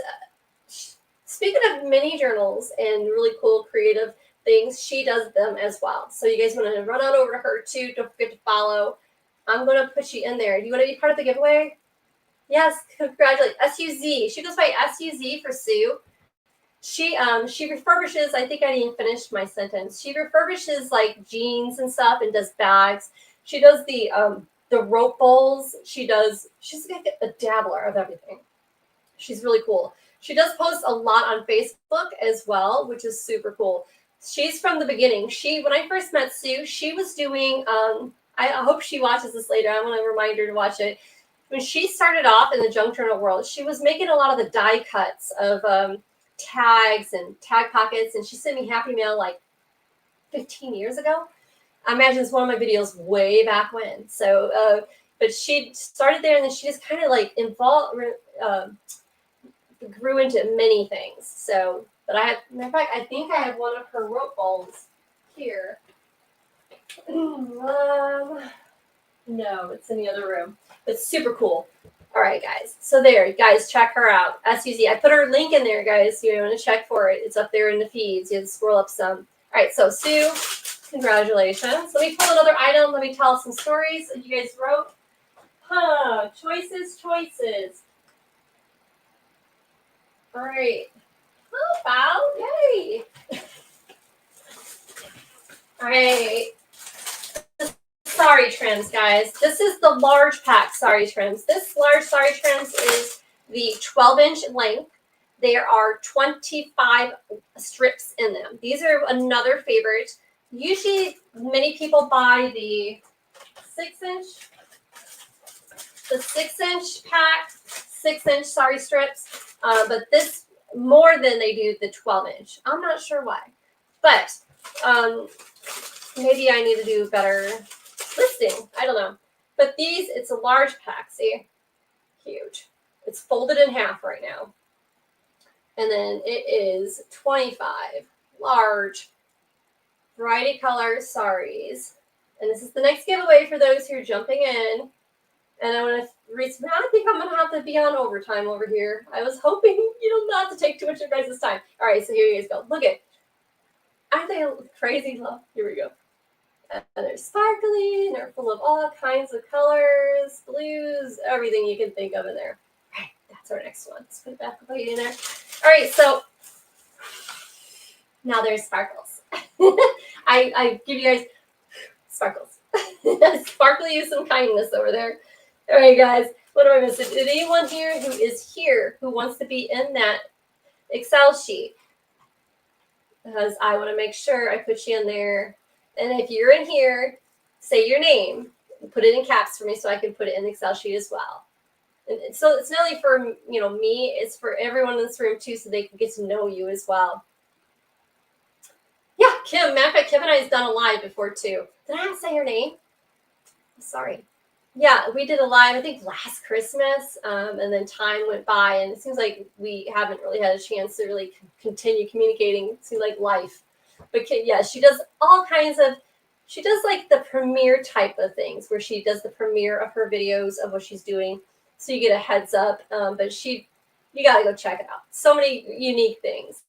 speaking of mini journals and really cool creative things, she does them as well. So you guys want to run on over to her too. Don't forget to follow. I'm going to put you in there. Do you want to be part of the giveaway? Yes, congratulations. S-U-Z. She goes by S-U-Z for Sue. She refurbishes, I think I didn't even finish my sentence. She refurbishes like jeans and stuff and does bags. She does the rope bowls. She's like a dabbler of everything. She's really cool. She does post a lot on Facebook as well, which is super cool. She's from the beginning. When I first met Sue, she was doing, I hope she watches this later. I want to remind her to watch it. When she started off in the junk journal world, she was making a lot of the die cuts of tags and tag pockets, and she sent me Happy Mail like 15 years ago. I imagine it's one of my videos way back when. So, but she started there, and then she just kind of like grew into many things. So, but matter of fact, I think I have one of her rope bowls here. No, it's in the other room. It's super cool. All right, guys. So there, guys, check her out. S-U-Z. I put her link in there, guys. You want to check for it. It's up there in the feeds. You have to scroll up some. All right, so Sue, congratulations. Let me pull another item. Let me tell some stories that you guys wrote. Choices. All right. Oh, wow. Yay. All right. Sari trims, guys. This is the large pack sari trims. This large sari trims is the 12-inch length. There are 25 strips in them. These are another favorite. Usually, many people buy the 6-inch. The 6-inch pack, 6-inch sari strips, but this more than they do the 12-inch. I'm not sure why, but maybe I need to do better listing. I don't know. But these, it's a large pack. See? Huge. It's folded in half right now. And then it is 25 large variety color saris. And this is the next giveaway for those who are jumping in. And I want to read some. I think I'm going to have to be on overtime over here. I was hoping, not to take too much of your guys' time. All right, so here you guys go. Look at, aren't they crazy? Love. Here we go. And they're sparkly, and they're full of all kinds of colors, blues, everything you can think of in there. All right, that's our next one. Let's put it back in there. All right, so now there's sparkles. I give you guys sparkles. Sparkle you some kindness over there. All right, guys, what do I miss? Is anyone here who is here who wants to be in that Excel sheet? Because I want to make sure I put you in there. And if you're in here, say your name and put it in caps for me so I can put it in the Excel sheet as well. And so it's not only for me, it's for everyone in this room too, so they can get to know you as well. Yeah, Kim. Matter of fact, Kim and I has done a live before too. Did I not say her name? Sorry. Yeah, we did a live, I think last Christmas, and then time went by, and it seems like we haven't really had a chance to really continue communicating. It seems like life. But yeah, she does all kinds of, she does like the premiere type of things where she does the premiere of her videos of what she's doing. So you get a heads up, but you got to go check it out. So many unique things.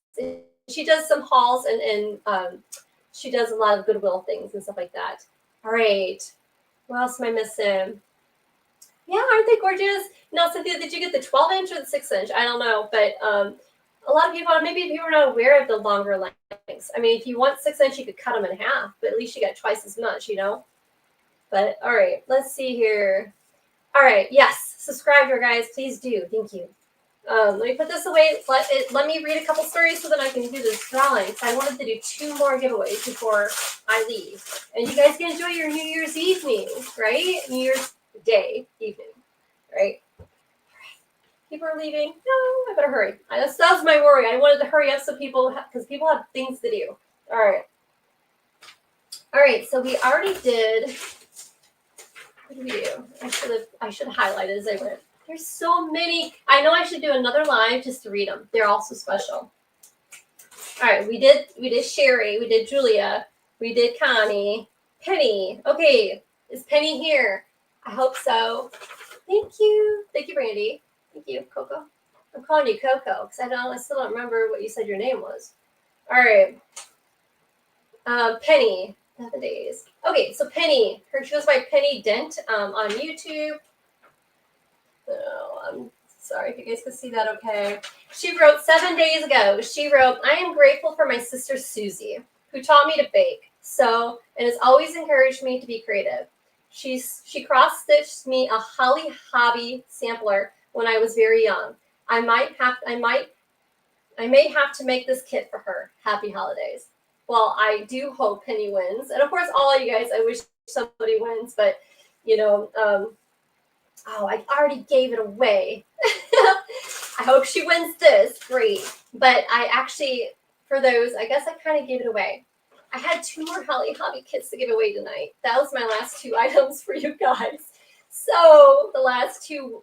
She does some hauls and she does a lot of Goodwill things and stuff like that. All right. What else am I missing? Yeah, aren't they gorgeous? Now, Cynthia, did you get the 12-inch or the 6-inch? I don't know, but a lot of people, maybe people are not aware of the longer lengths. I mean, if you want 6-inch, you could cut them in half, but at least you got twice as much, But all right, let's see here. All right, yes, subscribe here, guys. Please do. Thank you. Let me put this away. Let me read a couple stories so that I can do this drawing. So I wanted to do 2 more giveaways before I leave. And you guys can enjoy your New Year's evening, right? New Year's Day evening, right? People are leaving. No, I better hurry. That was my worry. I wanted to hurry up so because people have things to do. All right. All right, so we already did. What did we do? I should have highlighted as I went. There's so many. I know I should do another live just to read them. They're all so special. All right, we did Sherry, we did Julia, we did Connie, Penny. Okay, is Penny here? I hope so. Thank you, Brandy. Thank you, Coco. I'm calling you Coco because I still don't remember what you said your name was. All right, Penny. 7 days. Okay, so Penny. She goes by Penny Dent on YouTube. Oh, I'm sorry if you guys can see that okay. She wrote 7 days ago. She wrote, I am grateful for my sister Susie, who taught me to bake, sew, and has always encouraged me to be creative. She cross-stitched me a Holly Hobby sampler when I was very young. I may have to make this kit for her. Happy holidays. Well, I do hope Penny wins. And of course, all you guys, I wish somebody wins, but I already gave it away. I hope she wins this. Great. But I actually, for those, I guess I kind of gave it away. I had 2 more Holly Hobby kits to give away tonight. That was my last 2 items for you guys. So the last 2,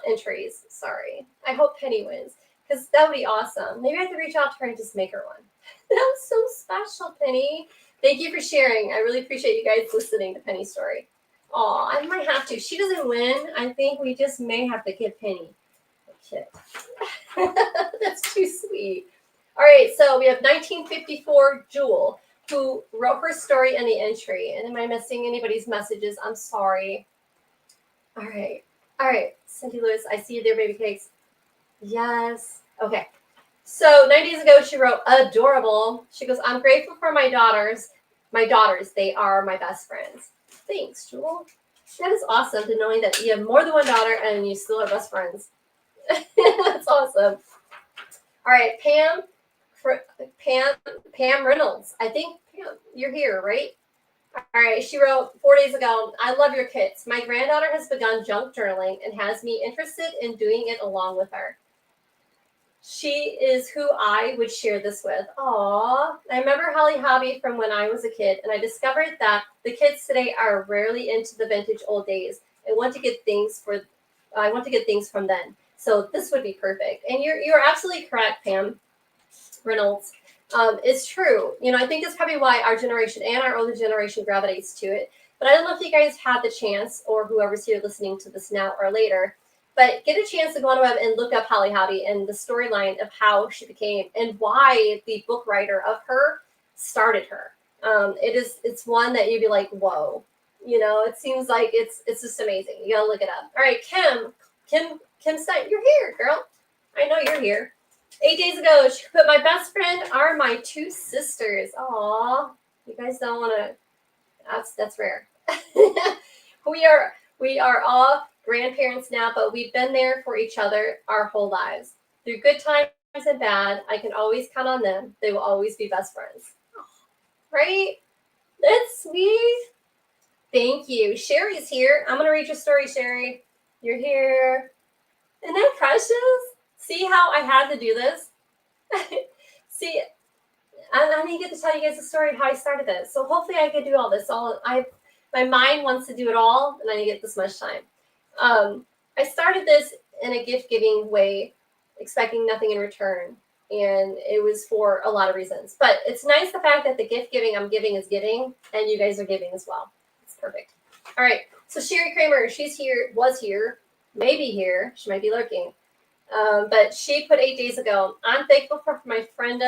entries. Sorry. I hope Penny wins because that would be awesome. Maybe I have to reach out to her and just make her one. That was so special, Penny. Thank you for sharing. I really appreciate you guys listening to Penny's story. Oh, I might have to. If she doesn't win, I think we just may have to give Penny a kit. That's too sweet. All right, so we have 1954 Jewel, who wrote her story in the entry. And am I missing anybody's messages? I'm sorry. All right. Cindy Lewis, I see you there, baby cakes. Yes. Okay. So 9 days ago, she wrote, adorable. She goes, I'm grateful for my daughters. My daughters, they are my best friends. Thanks, Jewel. That is awesome to knowing that you have more than one daughter and you still are best friends. That's awesome. All right, Pam Reynolds. I think, Pam, you're here, right? All right, she wrote 4 days ago, I love your kits. My granddaughter has begun junk journaling and has me interested in doing it along with her. She is who I would share this with. Aww. I remember Holly Hobby from when I was a kid, and I discovered that the kids today are rarely into the vintage old days. I want to get things from then. So this would be perfect. And you're absolutely correct, Pam Reynolds. It's true. I think that's probably why our generation and our older generation gravitates to it. But I don't know if you guys had the chance, or whoever's here listening to this now or later, but get a chance to go on the web and look up Holly Howdy and the storyline of how she became and why the book writer of her started her. It's one that you'd be like, whoa, it seems like it's just amazing. You gotta look it up. All right, Kim Stein, you're here, girl. I know you're here. 8 days ago, she put, my best friend are my two sisters. Aw, you guys don't want to. That's rare. we are all grandparents now, but we've been there for each other our whole lives. Through good times and bad, I can always count on them. They will always be best friends. Right? That's sweet. Thank you. Sherry's here. I'm going to read your story, Sherry. You're here. Isn't that precious? See how I had to do this? See, I didn't get to tell you guys the story of how I started this. So hopefully I can do all this. My mind wants to do it all, and I didn't get this much time. I started this in a gift-giving way, expecting nothing in return. And it was for a lot of reasons. But it's nice the fact that the gift giving I'm giving is giving, and you guys are giving as well. It's perfect. All right. So Sherry Kramer, she's here, was here, maybe here. She might be lurking. But she put 8 days ago, I'm thankful for my friend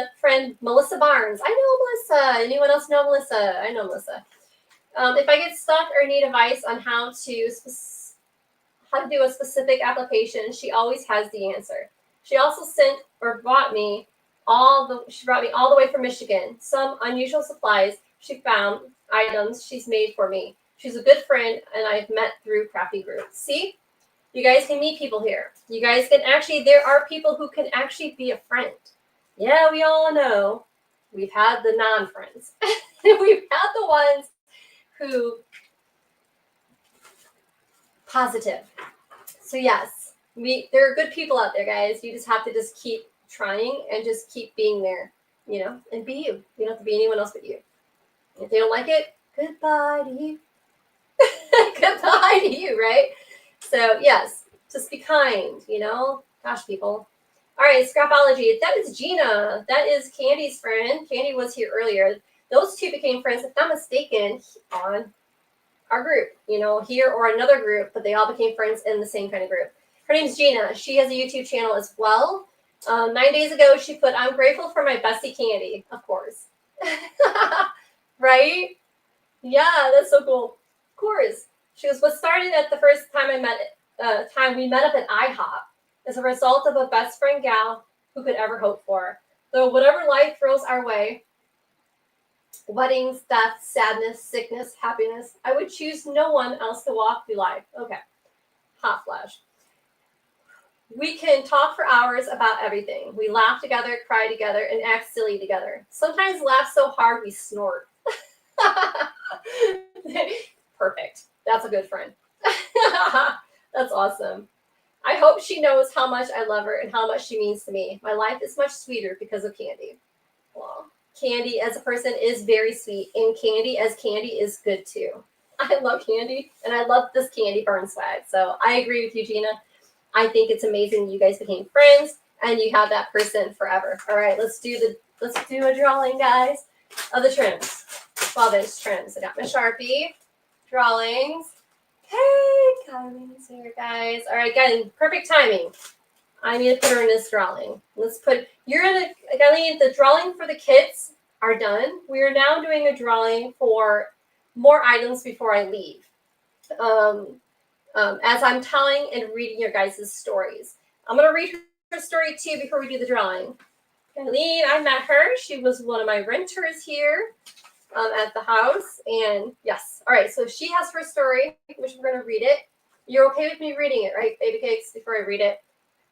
Melissa Barnes. I know Melissa. Anyone else know Melissa? I know Melissa. If I get stuck or need advice on how to do a specific application, she always has the answer. She also brought me all the way from Michigan. Some unusual supplies she found, items she's made for me. She's a good friend, and I've met through Crafty Group. See? You guys can meet people here. You guys can there are people who can actually be a friend. Yeah, we all know. We've had the non-friends. We've had the ones who, positive. So yes, there are good people out there, guys. You just have to just keep trying and just keep being there, and be you. You don't have to be anyone else but you. If they don't like it, goodbye to you. Goodbye to you, right? So yes, just be kind, Gosh, people. All right, Scrapology. That is Gina. That is Candy's friend. Candy was here earlier. Those two became friends, if not mistaken, on our group, here or another group, but they all became friends in the same kind of group. Her name's Gina. She has a YouTube channel as well. 9 days ago, she put, I'm grateful for my bestie Candy, of course. Right? Yeah, that's so cool. Of course. She goes, what started at the first time we met up at IHOP as a result of a best friend gal who could ever hope for. So whatever life throws our way, weddings, death, sadness, sickness, happiness, I would choose no one else to walk through life. Okay. Hot flash. We can talk for hours about everything. We laugh together, cry together, and act silly together. Sometimes laugh so hard we snort. Perfect. That's a good friend. That's awesome. I hope she knows how much I love her and how much she means to me. My life is much sweeter because of Candy. Well, Candy as a person is very sweet, and Candy as Candy is good too. I love Candy, and I love this Candy Burn swag. So I agree with you, Gina. I think it's amazing you guys became friends, and you have that person forever. All right, let's do a drawing, guys, of the trims. 12-inch trims. I got my Sharpie drawings. Hey, Kylie's here, guys. All right, Kylie, perfect timing. I need to put her in this drawing. Kylie, the drawing for the kits are done. We are now doing a drawing for more items before I leave. As I'm telling and reading your guys' stories. I'm going to read her story too before we do the drawing. Kylie, I met her. She was one of my renters here at the house. And yes. All right. So she has her story, which we're going to read it. You're okay with me reading it, right, baby cakes, before I read it?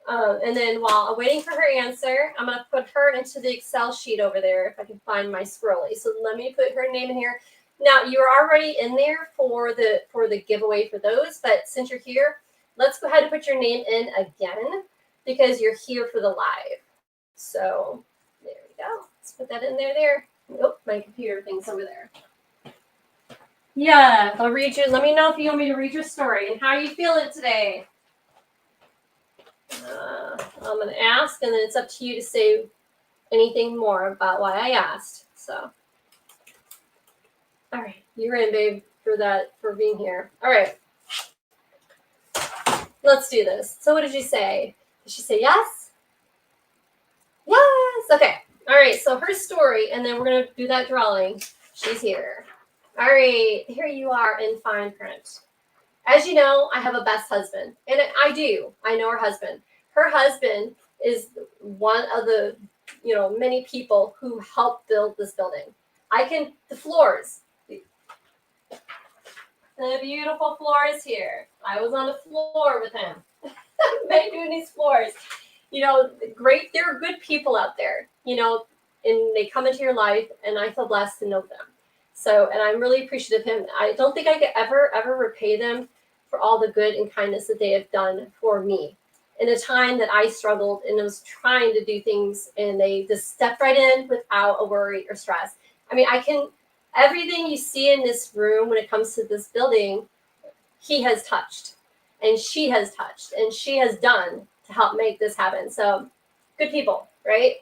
And then while I'm waiting for her answer, I'm going to put her into the Excel sheet over there if I can find my scrolly. So let me put her name in here. Now, you're already in there for the giveaway for those, but since you're here, let's go ahead and put your name in again because you're here for the live. So there we go. Let's put that in there. Nope, my computer thing's over there. Yeah, I'll read you. Let me know if you want me to read your story and how are you feeling today. I'm going to ask, and then it's up to you to say anything more about why I asked. So, all right, you're in, babe. for being here. All right. Let's do this. So what did you say? Did she say yes? Yes. Okay. All right. So her story, and then we're going to do that drawing. She's here. All right. Here you are in fine print. As you know, I have a best husband. And I do. I know her husband. Her husband is one of the, many people who helped build this building. The floors. The beautiful floors here. I was on the floor with him. Doing these floors. Great. There are good people out there, and they come into your life, and I feel blessed to know them. So, and I'm really appreciative of him. I don't think I could ever repay them for all the good and kindness that they have done for me. In a time that I struggled and was trying to do things, and they just stepped right in without a worry or stress. I mean, everything you see in this room when it comes to this building, he has touched, and she has touched, and she has done to help make this happen. So, good people, right?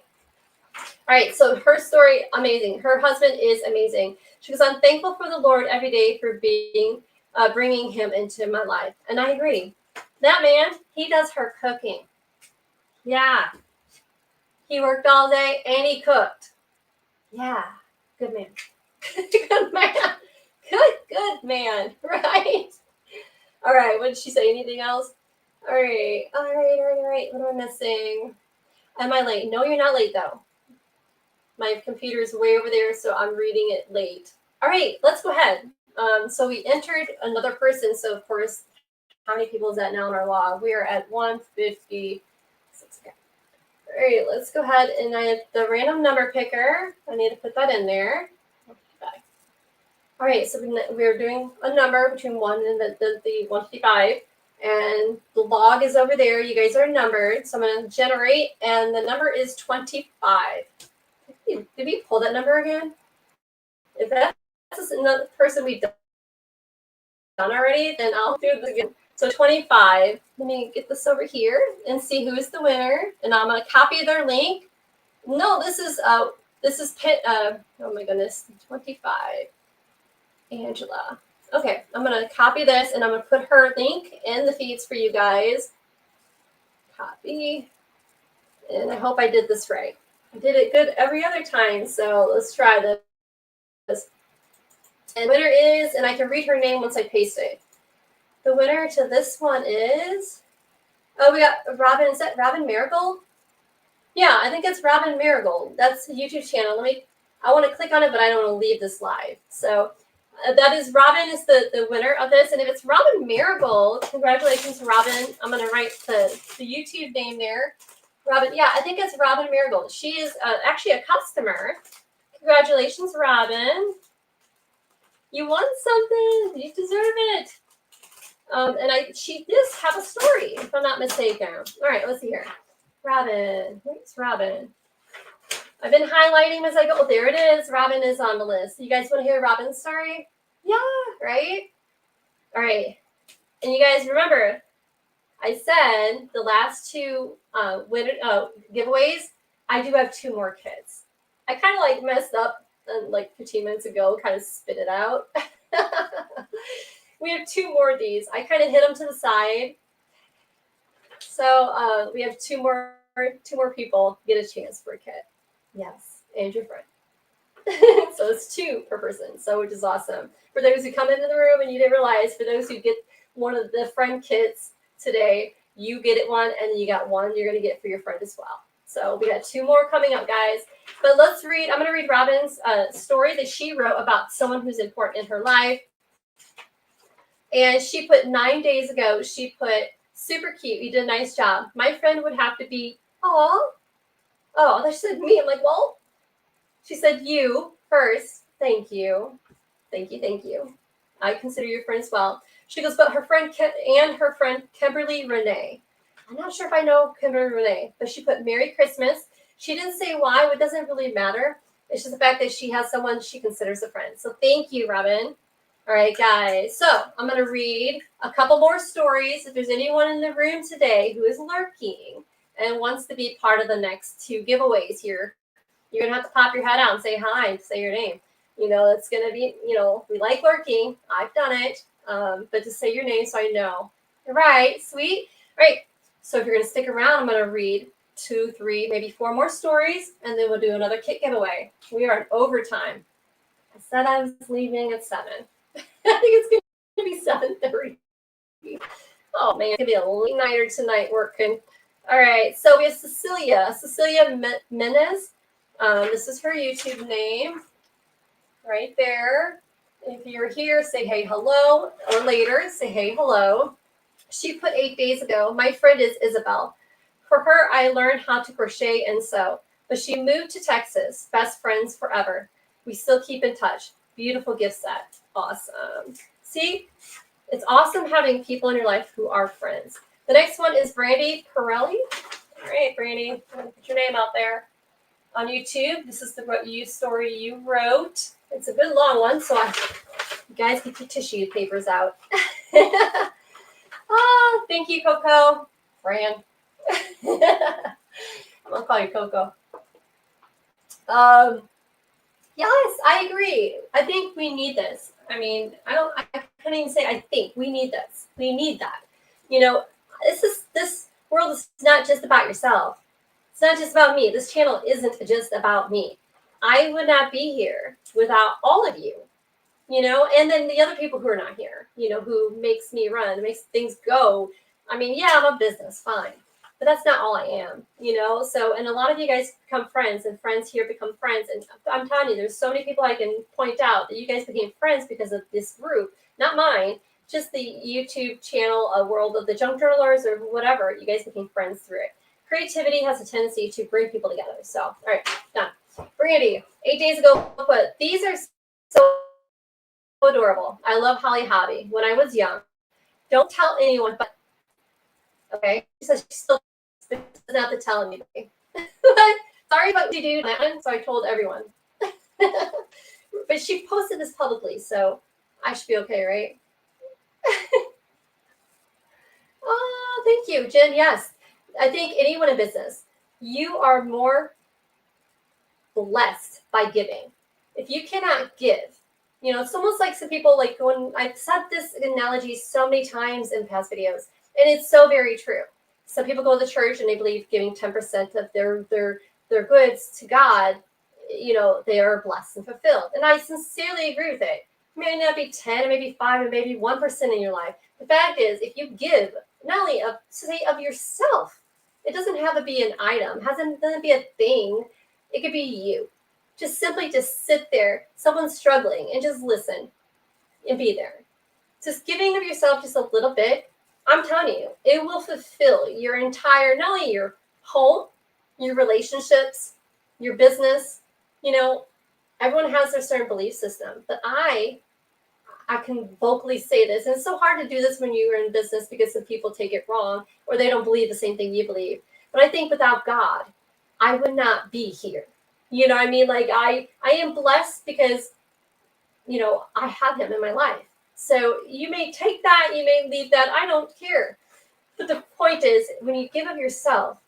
All right, so her story, amazing. Her husband is amazing. She goes, I'm thankful for the Lord every day for bringing him into my life. And I agree. That man, he does her cooking. Yeah. He worked all day and he cooked. Yeah. Good man. Good man. Good man. Right? All right. What did she say? Anything else? All right. What am I missing? Am I late? No, you're not late, though. My computer's way over there, so I'm reading it late. All right. Let's go ahead. So we entered another person. So, of course, how many people is that now in our log? We are at 156. Okay. All right, let's go ahead, and I have the random number picker. I need to put that in there. All right, so we're doing a number between 1 and the 155, and the log is over there. You guys are numbered, so I'm going to generate, and the number is 25. Did we pull that number again? If that's another person we've done already, then I'll do this again. So 25, let me get this over here and see who is the winner. And I'm going to copy their link. No, this is oh my goodness, 25, Angela. Okay, I'm going to copy this, and I'm going to put her link in the feeds for you guys. Copy. And I hope I did this right. I did it good every other time, so let's try this. And winner is, and I can read her name once I paste it. The winner to this one is, we got Robin. Is that Robin Marigold? Yeah, I think it's Robin Marigold. That's the YouTube channel. I want to click on it, but I don't want to leave this live. So that is Robin is the winner of this. And if it's Robin Marigold, congratulations, Robin. I'm going to write the YouTube name there. Robin, yeah, I think it's Robin Marigold. She is actually a customer. Congratulations, Robin. You won something. You deserve it. And she does have a story, if I'm not mistaken. All right, let's see here. Robin. Where's Robin? I've been highlighting as I go. Oh, there it is. Robin is on the list. You guys want to hear Robin's story? Yeah, right? All right. And you guys remember, I said the last two giveaways, I do have 2 more kids. I kind of messed up 15 minutes ago, kind of spit it out. We have 2 more of these. I kind of hit them to the side. So we have 2 more people get a chance for a kit. Yes, and your friend. So it's 2 per person, so which is awesome. For those who come into the room and you didn't realize, for those who get one of the friend kits today, you get it one, and you got one you're going to get for your friend as well. So we got 2 more coming up, guys. But I'm going to read Robin's story that she wrote about someone who's important in her life. And she put 9 days ago, she put, super cute. You did a nice job. My friend would have to be, oh, she said me. I'm like, well, she said you first. Thank you. Thank you. I consider your friend as well. She goes, but her friend Kimberly Renee. I'm not sure if I know Kimberly Renee, but she put Merry Christmas. She didn't say why. It doesn't really matter. It's just the fact that she has someone she considers a friend. So thank you, Robin. All right, guys. So I'm going to read a couple more stories. If there's anyone in the room today who is lurking and wants to be part of the next 2 giveaways here, you're going to have to pop your head out and say hi and say your name. You know, it's going to be, you know, we like lurking. I've done it. But just say your name so I know. All right, sweet. All right. So if you're going to stick around, I'm going to read 2, 3, maybe 4 more stories, and then we'll do another kit giveaway. We are in overtime. I said I was leaving at 7. I think it's going to be 7:30. Oh man, it's going to be a late nighter tonight working. All right, so we have Cecilia Menez. This is her YouTube name right there. If you're here, say hey, hello, or later, say hey, hello. She put 8 days ago, my friend is Isabel. For her, I learned how to crochet and sew, but she moved to Texas. Best friends forever. We still keep in touch. Beautiful gift set. Awesome. See, it's awesome having people in your life who are friends. The next one is Brandy Pirelli. All right, Brandy, put your name out there on YouTube. This is the story you wrote. It's a good long one, so you guys get your tissue papers out. Oh, thank you, Coco. Fran. I'm gonna call you Coco. Yes, I agree. I think we need this. I mean, I couldn't even say I think we need this. We need that. You know, this world is not just about yourself. It's not just about me. This channel isn't just about me. I would not be here without all of you. You know, and then the other people who are not here, you know, who makes me run, makes things go. I mean, yeah, I'm a business, fine. But that's not all I am, you know? So, and a lot of you guys become friends, and friends here become friends. And I'm telling you, there's so many people I can point out that you guys became friends because of this group, not mine, just the YouTube channel, A World of the Junk Journalers or whatever. You guys became friends through it. Creativity has a tendency to bring people together. So, all right, done. Brandy, 8 days ago, but these are so adorable. I love Holly Hobby. When I was young, don't tell anyone, but okay. She says she still doesn't have to tell anybody. Sorry about what you do that one, so I told everyone. But she posted this publicly, so I should be okay, right? Oh, thank you, Jen. Yes, I think anyone in business, you are more blessed by giving. If you cannot give, you know, it's almost like some people, like when I've said this analogy so many times in past videos, and it's so very true. Some people go to the church and they believe giving 10% of their goods to God, you know, they are blessed and fulfilled. And I sincerely agree with it. It may not be 10, it may be 5, it may be 1% in your life. The fact is, if you give, not only of yourself, it doesn't have to be an item, doesn't be a thing. It could be you. Just simply just sit there, someone's struggling, and just listen and be there. Just giving of yourself just a little bit, I'm telling you, it will fulfill your entire, not only your home, your relationships, your business. You know, everyone has their certain belief system, but I can vocally say this, and it's so hard to do this when you are in business because some people take it wrong or they don't believe the same thing you believe. But I think without God, I would not be here. You know what I mean? Like I am blessed because, you know, I have him in my life. So you may take that, you may leave that, I don't care. But the point is, when you give of yourself,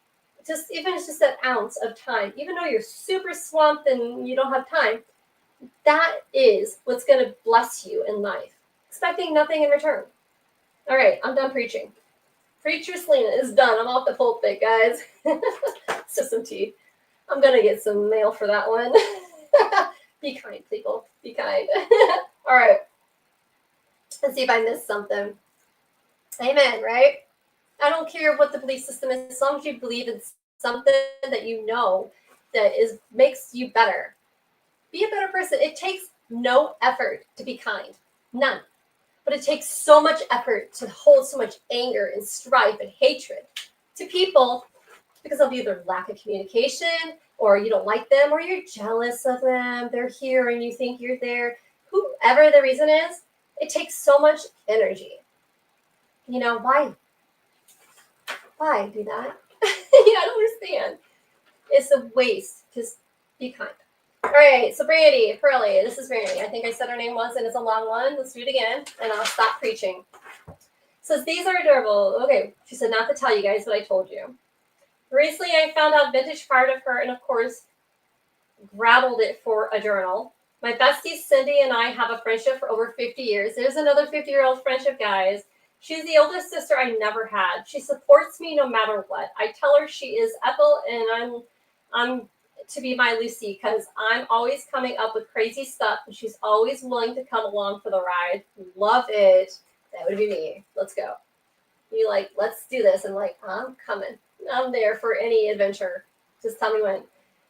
just even if it's just an ounce of time, even though you're super swamped and you don't have time, that is what's going to bless you in life, expecting nothing in return. All right, I'm done preaching. Preacher Selena is done. I'm off the pulpit, guys. So some tea. I'm going to get some mail for that one. Be kind, people. Be kind. All right. Let's see if I missed something. Amen, right? I don't care what the belief system is, as long as you believe in something that you know that makes you better. Be a better person. It takes no effort to be kind. None. But it takes so much effort to hold so much anger and strife and hatred to people because of either lack of communication, or you don't like them, or you're jealous of them. They're here and you think you're there. Whoever the reason is, it takes so much energy. You know, why do that? I don't understand. It's a waste. Just be kind. All right, so Brandy, Pearly, this is Brandy. I think I said her name once and it's a long one. Let's do it again and I'll stop preaching. Says, these are adorable. Okay, she said not to tell you guys what I told you. Recently, I found out vintage card of her and, of course, grabbled it for a journal. My bestie Cindy and I have a friendship for over 50 years. There's another 50-year-old friendship, guys. She's the oldest sister I never had. She supports me no matter what. I tell her she is Ethel and I'm to be my Lucy because I'm always coming up with crazy stuff and she's always willing to come along for the ride. Love it. That would be me. Let's go. You like, let's do this. And like, I'm coming. I'm there for any adventure. Just tell me when.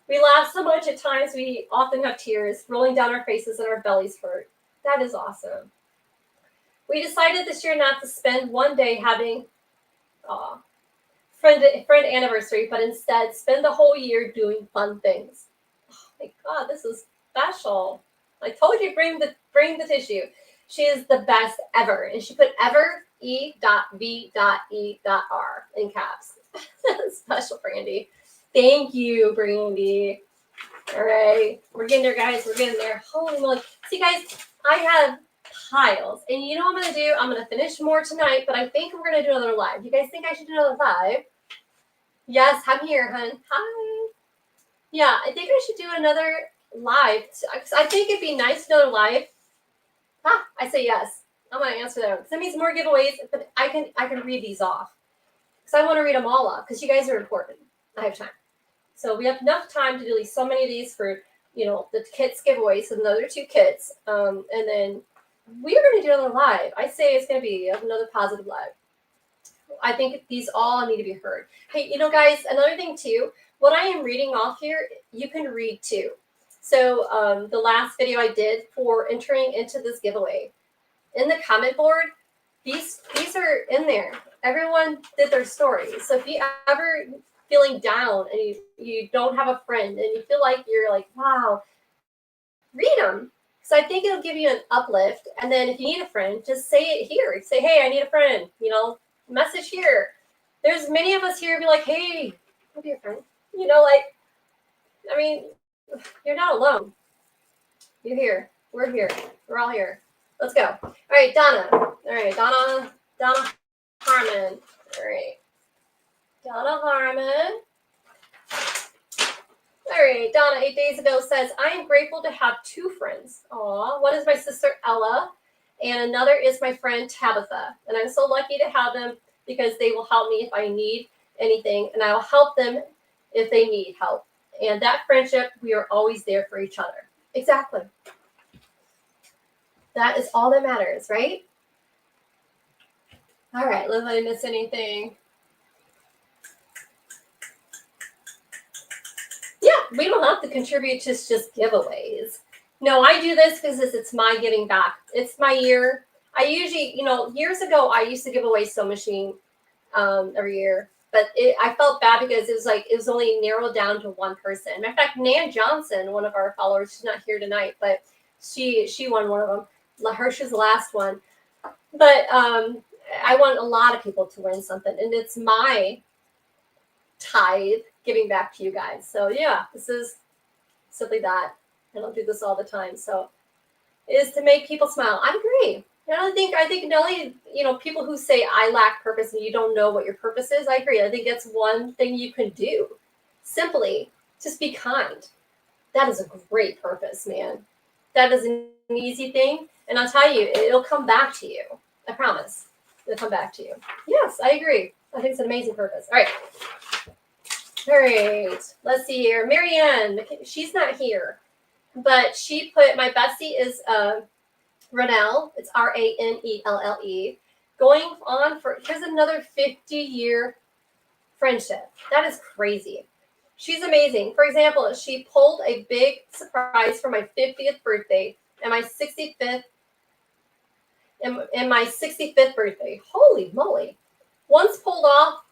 We laugh so much at times we often have tears rolling down our faces and our bellies hurt. That is awesome. We decided this year not to spend one day having friend anniversary, but instead spend the whole year doing fun things. Oh my God, this is special. I told you bring the tissue. She is the best ever, and she put ever E.V.E.R in caps. Special, Brandy. Thank you, Brandy. All right, we're getting there, guys. We're getting there. Holy moly! See, guys, I have piles, and you know what I'm gonna do? I'm gonna finish more tonight, but I think we're gonna do another live. You guys think I should do another live? Yes, I'm here, hun. Hi. Yeah, I think I should do another live. I think it'd be nice to do another live. I say yes. I'm gonna answer that because that means more giveaways. But I can read these off because I want to read them all off because you guys are important. I have time, so we have enough time to delete so many of these for the kits giveaways. So another 2 kits, and then we are going to do another live. I say it's going to be another positive live. I think these all need to be heard. Hey, guys, another thing too. What I am reading off here, you can read too. So the last video I did for entering into this giveaway, in the comment board, these are in there. Everyone did their story. So if you ever feeling down and you don't have a friend and you feel like you're like, wow, read them. So I think it'll give you an uplift. And then if you need a friend, just say it here. Say, hey, I need a friend. Message here. There's many of us here who be like, hey, I'll be your friend. You're not alone. You're here. We're here. We're all here. Let's go. All right, Donna. All right, Donna Harmon. All right. Donna Harmon. All right, Donna, 8 days ago says, I am grateful to have 2 friends. Aw, one is my sister Ella, and another is my friend Tabitha. And I'm so lucky to have them because they will help me if I need anything, and I will help them if they need help. And that friendship, we are always there for each other. Exactly. That is all that matters, right? All right, let's not miss anything. Yeah, we don't have to contribute to just giveaways. No, I do this because it's my giving back. It's my year. I usually, years ago, I used to give away Sew Machine every year. But I felt bad because it was only narrowed down to one person. Matter of fact, Nan Johnson, one of our followers, she's not here tonight, but she won one of them. She's the last one. But I want a lot of people to win something, and it's my tithe giving back to you guys. So yeah, this is simply that. I don't do this all the time. So it is to make people smile. I agree. I think not only, people who say I lack purpose and you don't know what your purpose is, I agree. I think that's one thing you can do. Simply just be kind. That is a great purpose, man. That is an easy thing. And I'll tell you, it'll come back to you. I promise. It'll come back to you. Yes, I agree. I think it's an amazing purpose. All right. All right. Let's see here. Marianne, she's not here. But she put, my bestie is Ranelle. It's Ranelle. Going on for, here's another 50-year friendship. That is crazy. She's amazing. For example, she pulled a big surprise for my 50th birthday and my 65th birthday. Holy moly. Once pulled off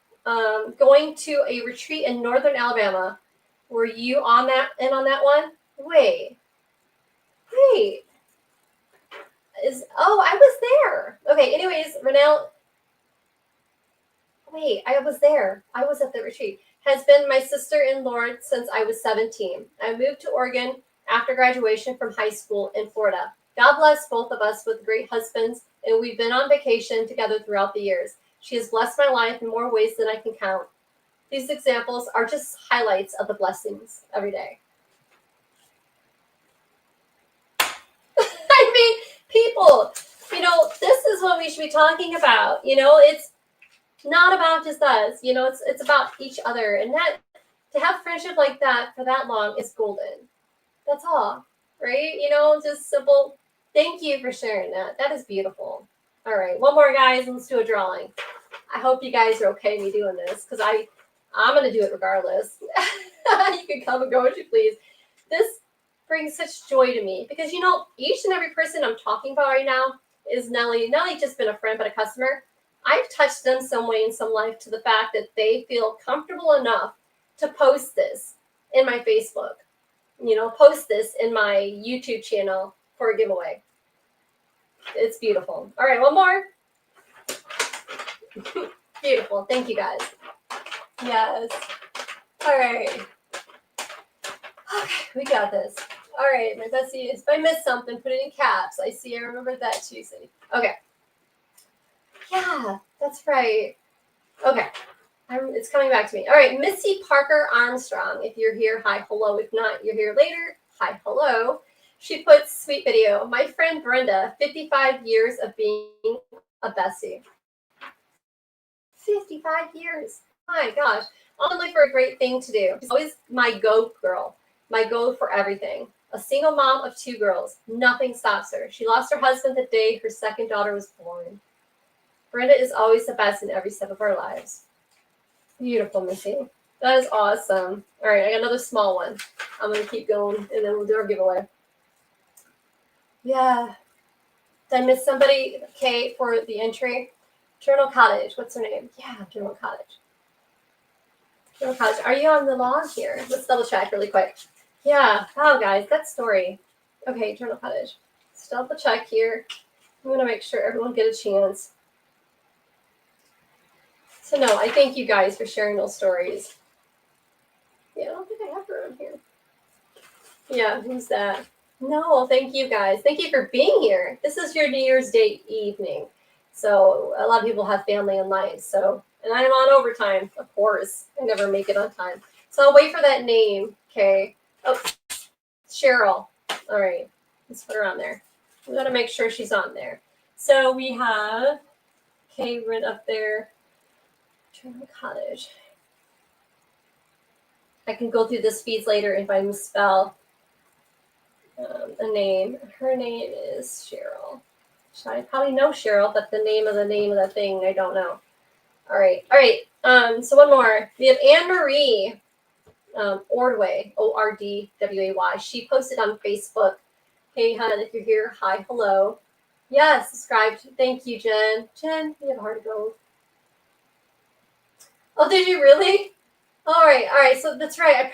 going to a retreat in northern Alabama. Were you on that one? Wait. I was there. Okay, anyways, Renelle. Wait, I was there. I was at the retreat. Has been my sister-in-law since I was 17. I moved to Oregon after graduation from high school in Florida. God bless both of us with great husbands, and we've been on vacation together throughout the years. She has blessed my life in more ways than I can count. These examples are just highlights of the blessings every day. people. This is what we should be talking about. It's not about just us. It's about each other, and that to have friendship like that for that long is golden. That's all, right? Just simple. Thank you for sharing that. That is beautiful. All right, one more, guys. Let's do a drawing. I hope you guys are okay me doing this because I'm gonna do it regardless. You can come and go as you please. This brings such joy to me because each and every person I'm talking about right now is not only just been a friend but a customer. I've touched them some way in some life to the fact that they feel comfortable enough to post this in my Facebook, post this in my YouTube channel for a giveaway. It's beautiful. All right, one more. Beautiful. Thank you, guys. Yes. All right. Okay, we got this. All right, my bestie, if I missed something, put it in caps. I remember that too, Cindy. Okay. Yeah, that's right. Okay. It's coming back to me. All right, Missy Parker Armstrong. If you're here, hi, hello. If not, you're here later. Hi, hello. She puts, sweet video. My friend Brenda, 55 years of being a bestie. 55 years. My gosh. I'm looking for a great thing to do. She's always my go girl, my go for everything. A single mom of 2 girls. Nothing stops her. She lost her husband the day her second daughter was born. Brenda is always the best in every step of our lives. Beautiful, Missy. That is awesome. All right, I got another small one. I'm going to keep going, and then we'll do our giveaway. Yeah. Did I miss somebody? Okay, for the entry. Journal Cottage. What's her name? Yeah, Journal Cottage. Journal Cottage. Are you on the log here? Let's double check really quick. Yeah. Wow, guys, that story. Okay, Journal Cottage. Let's double check here. I'm going to make sure everyone get a chance. So no, I thank you guys for sharing those stories. Yeah, I don't think I have her on here. Yeah, who's that? No, thank you guys. Thank you for being here. This is your New Year's Day evening. So a lot of people have family and life. So, and I'm on overtime, of course. I never make it on time. So I'll wait for that name. Okay. Oh, Cheryl. All right. Let's put her on there. We got to make sure she's on there. So we have Karen up there. Journal Cottage. I can go through this feeds later if I misspell a name. Her name is Cheryl. I probably know Cheryl, but the name of the thing I don't know. All right. So one more. We have Anne Marie Ordway, Ordway. She posted on Facebook. Hey, hon, if you're here, hi, hello. Yes, subscribed. Thank you, Jen. Jen, you have a heart of gold. Oh, did you really? All right. So that's right.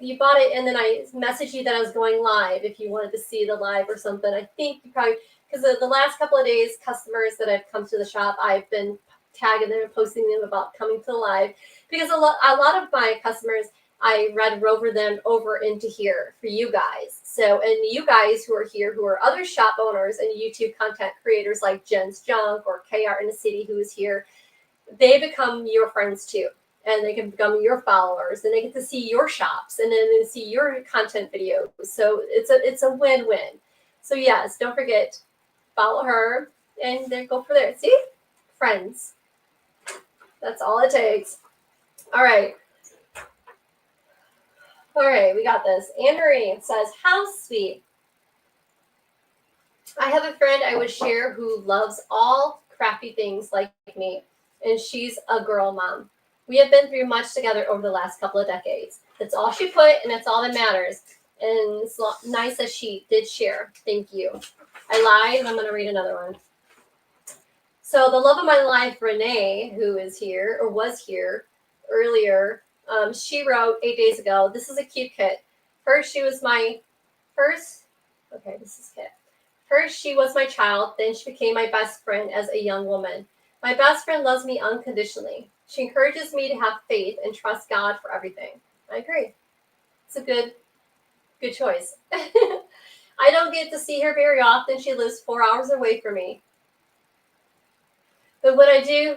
You bought it, and then I messaged you that I was going live if you wanted to see the live or something. I think you probably, because the last couple of days, customers that have come to the shop, I've been tagging them and posting them about coming to the live because a lot of my customers, I read rover them over into here for you guys. So, and you guys who are here, who are other shop owners and YouTube content creators like Jen's Junk or KR in the City, who is here, they become your friends too. And they can become your followers, and they get to see your shops, and then they see your content videos. So it's a win-win. So yes, don't forget, follow her, and then go for there. See, friends. That's all it takes. All right, we got this. Anne Marie says, "How sweet. I have a friend I would share who loves all crafty things like me, and she's a girl mom. We have been through much together over the last couple of decades. That's all she put, and that's all that matters. And it's nice that she did share. Thank you." I lied, and I'm going to read another one. So the love of my life, Renee, who is here, or was here earlier, she wrote 8 days ago, this is a cute kit. First, she was my child, then she became my best friend as a young woman. My best friend loves me unconditionally. She encourages me to have faith and trust God for everything. I agree. It's a good choice. I don't get to see her very often. She lives 4 hours away from me. But when I do,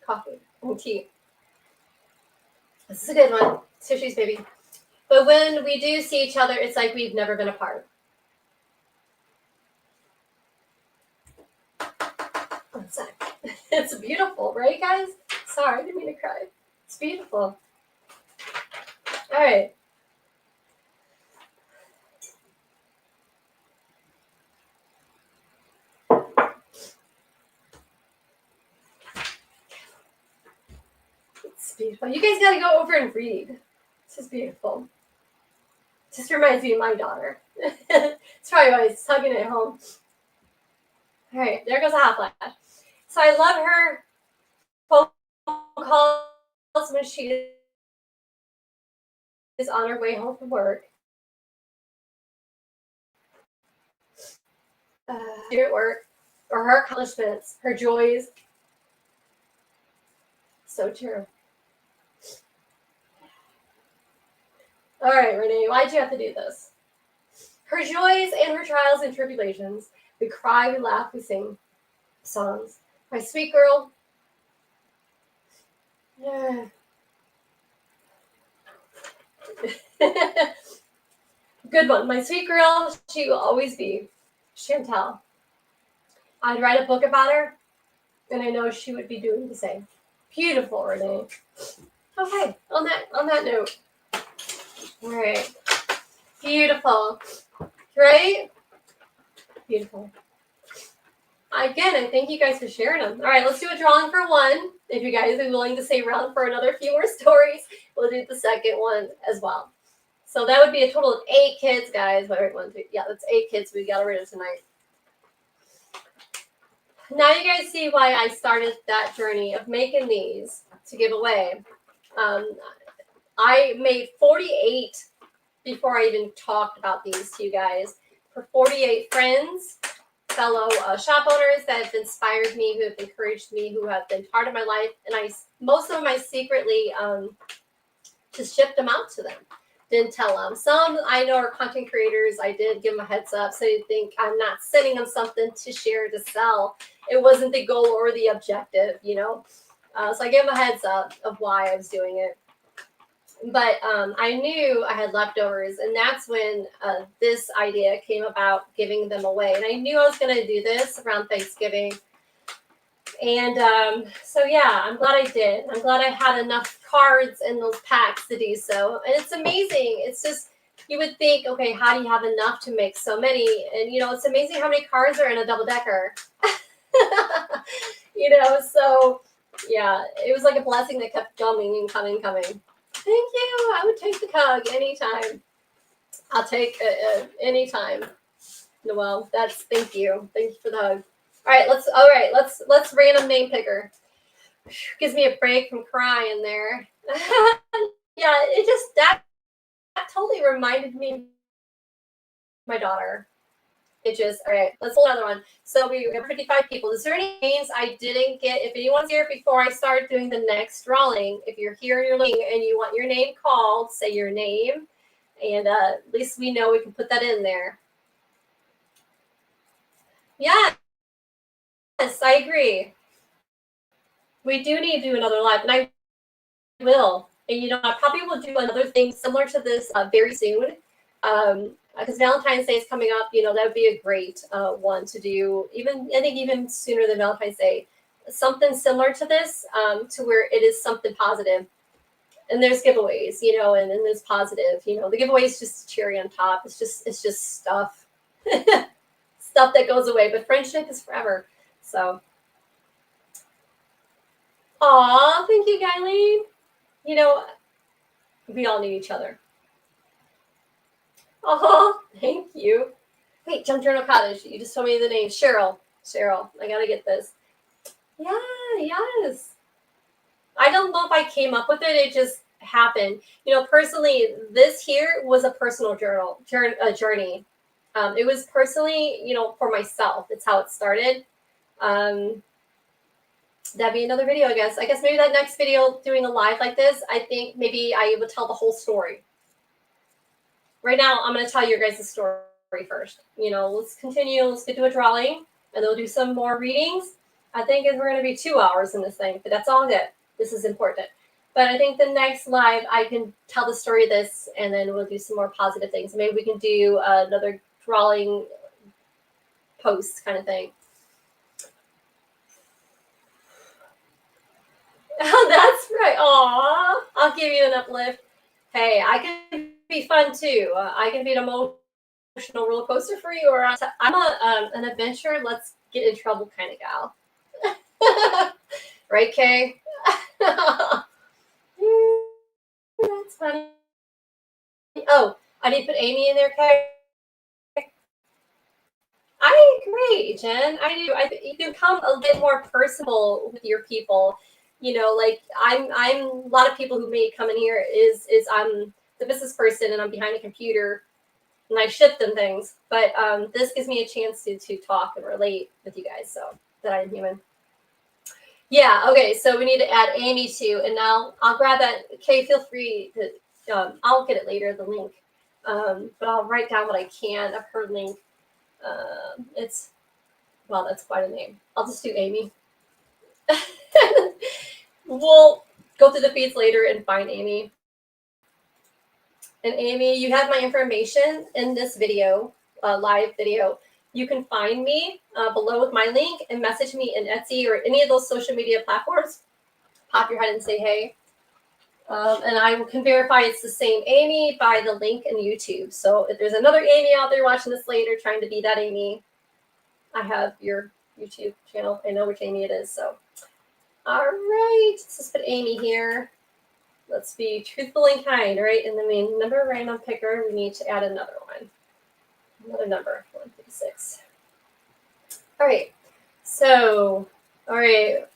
coffee and tea. This is a good one. Sushi's baby. But when we do see each other, it's like we've never been apart. One sec. It's beautiful, right, guys? Sorry, I didn't mean to cry. It's beautiful. All right. It's beautiful. You guys got to go over and read. This is beautiful. Just reminds me of my daughter. It's probably why he's tugging it home. All right, there goes a hot flash. So I love her phone calls when she is on her way home from work. At work, or her accomplishments, her joys. So true. All right, Renee, why'd you have to do this? Her joys and her trials and tribulations. We cry, we laugh, we sing songs. My sweet girl. Yeah. Good one. My sweet girl, she will always be Chantel. I'd write a book about her, and I know she would be doing the same. Beautiful, Renee. Okay, on that note. All right. Beautiful. Right? Beautiful. Again, I thank you guys for sharing them. All right, let's do a drawing for one. If you guys are willing to stay around for another few more stories, we'll do the second one as well. So that would be a total of 8 kids, guys. Wait, 1, 2, yeah, that's 8 kids we got rid of tonight. Now you guys see why I started that journey of making these to give away. I made 48 before I even talked about these to you guys. For 48 friends, fellow shop owners that have inspired me, who have encouraged me, who have been part of my life. And most of them I secretly just shipped them out to them. Didn't tell them. Some I know are content creators. I did give them a heads up so you think I'm not sending them something to share, to sell. It wasn't the goal or the objective, you know. So I gave them a heads up of why I was doing it. But I knew I had leftovers, and that's when this idea came about, giving them away. And I knew I was going to do this around Thanksgiving. And so, yeah, I'm glad I did. I'm glad I had enough cards in those packs to do so. And it's amazing. It's just, you would think, okay, how do you have enough to make so many? And, you know, it's amazing how many cards are in a double-decker. You know, so, yeah, it was like a blessing that kept coming and coming. Thank you. I would take the hug anytime. I'll take anytime. Noelle, thank you. Thank you for the hug. All right, let's random name picker. Gives me a break from crying there. Yeah, it just that totally reminded me of my daughter. It just, all right, let's pull another one. So we have 55 people. Is there any names I didn't get? If anyone's here before I start doing the next drawing, if you're here and you're looking and you want your name called, say your name, and at least we know we can put that in there. Yes, I agree. We do need to do another live, and I will. And you know, I probably will do another thing similar to this very soon. Because Valentine's Day is coming up, you know, that would be a great one to do. I think even sooner than Valentine's Day, something similar to this, to where it is something positive. And there's giveaways, you know, and then there's positive. You know, the giveaway is just cherry on top. It's just stuff, stuff that goes away. But friendship is forever. So, aw, thank you, Guyleen. You know, we all need each other. Oh, thank you. Wait, Jump Journal Cottage. You just told me the name. Cheryl. I gotta get this. Yeah, yes. I don't know if I came up with it. It just happened. You know, personally, this here was a personal journey. It was personally, you know, for myself. It's how it started. That'd be another video, I guess. I guess maybe that next video, doing a live like this, I think maybe I would tell the whole story. Right now, I'm going to tell you guys' story first. You know, let's continue. Let's get to a drawing, and then we'll do some more readings. I think we're going to be 2 hours in this thing, but that's all good. This is important. But I think the next live, I can tell the story of this, and then we'll do some more positive things. Maybe we can do another drawing post kind of thing. Oh, that's right. Aw, I'll give you an uplift. Hey, I can be fun too. I can be an emotional roller coaster for you, or I'm an adventure. Let's get in trouble kind of gal. Right, Kay? That's funny. Oh, I need to put Amy in there, Kay. I agree, Jen. I do. You become a bit more personal with your people. You know, like I'm a lot of people who may come in here is I'm the business person and I'm behind a computer and I ship them things. But this gives me a chance to talk and relate with you guys, so that I'm human. Yeah. Okay. So we need to add Amy too, and now I'll grab that. Kay, feel free to. I'll get it later, the link, but I'll write down what I can of her link. It's Well, that's quite a name. I'll just do Amy. We'll go through the feeds later and find Amy. And Amy, you have my information in this video, live video. You can find me below with my link and message me in Etsy or any of those social media platforms. Pop your head and say hey. And I can verify it's the same Amy by the link in YouTube. So if there's another Amy out there watching this later trying to be that Amy, I have your YouTube channel. I know which Amy it is. So, all right, let's just put Amy here. Let's be truthful and kind, right? And then the number random picker, we need to add another one. Another number, 156. All right, so, all right,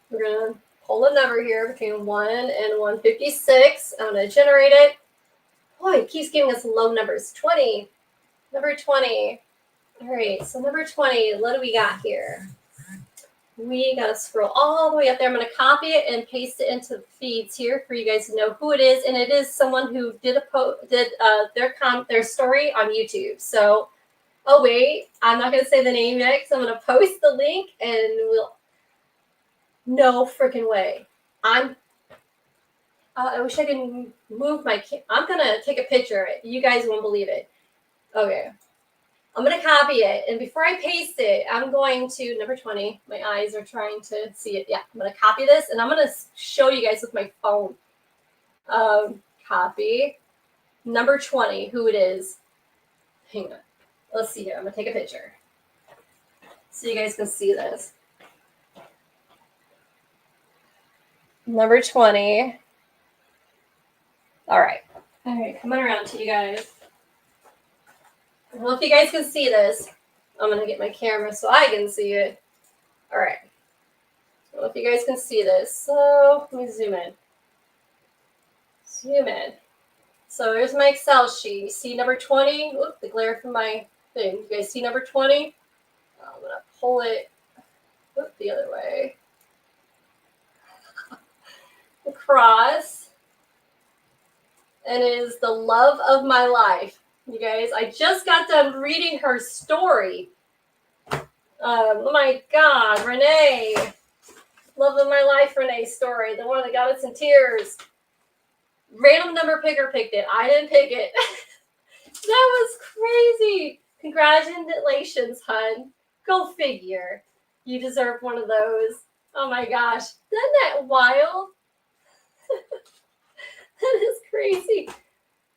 we're going to pull a number here between 1 and 156. I'm going to generate it. Boy, it keeps giving us low numbers. 20, number 20. All right, so number 20, what do we got here? We got to scroll all the way up there. I'm going to copy it and paste it into the feeds here for you guys to know who it is. And it is someone who did their story on YouTube. So, oh wait, I'm not going to say the name yet because I'm going to post the link and no freaking way. I wish I could move my I'm going to take a picture of it. You guys won't believe it. Okay. I'm going to copy it. And before I paste it, I'm going to number 20. My eyes are trying to see it. Yeah, I'm going to copy this. And I'm going to show you guys with my phone. Copy. Number 20, who it is. Hang on. Let's see here. I'm going to take a picture. So you guys can see this. Number 20. All right. All right, coming around to you guys. Well, if you guys can see this, I'm going to get my camera so I can see it. All right. Well, if you guys can see this, so let me zoom in. Zoom in. So there's my Excel sheet. You see number 20? Oop, the glare from my thing. You guys see number 20? I'm going to pull it the other way. Across. And it is the love of my life. You guys, I just got done reading her story. Oh my God, Renee. Love of my life, Renee's story. The one that got us in tears. Random number picker picked it. I didn't pick it. That was crazy. Congratulations, hun. Go figure. You deserve one of those. Oh my gosh. Isn't that wild? That is crazy.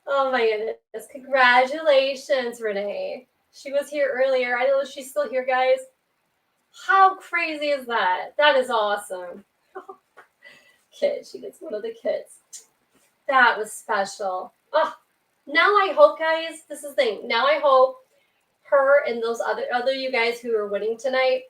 Oh my goodness. Congratulations, Renee. She was here earlier. I don't know if she's still here, guys. How crazy is that? That is awesome. Kid, she gets one of the kids. That was special. Oh, now I hope, guys, this is the thing. Now I hope her and those other you guys who are winning tonight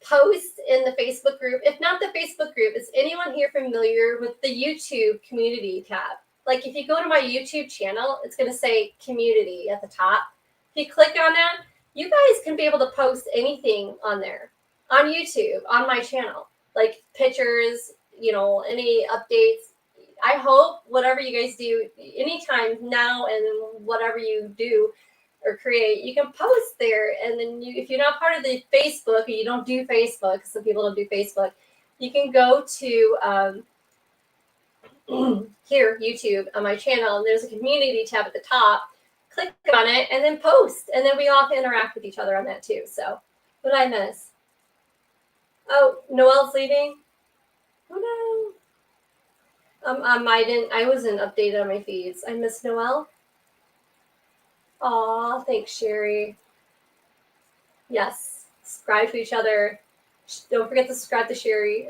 post in the Facebook group. If not the Facebook group, is anyone here familiar with the YouTube community tab? Like if you go to my YouTube channel, it's going to say community at the top. If you click on that, you guys can be able to post anything on there, on YouTube, on my channel, like pictures, any updates. I hope whatever you guys do, anytime now and whatever you do or create, you can post there. And then if you're not part of the Facebook, or you don't do Facebook, some people don't do Facebook, you can go to here, YouTube, on my channel, and there's a community tab at the top. Click on it and then post, and then we all can interact with each other on that too. So, what did I miss? Oh, Noelle's leaving. Oh no. I wasn't updated on my feeds. I miss Noelle. Aw, thanks, Sherry. Yes, subscribe to each other. Don't forget to subscribe to Sherry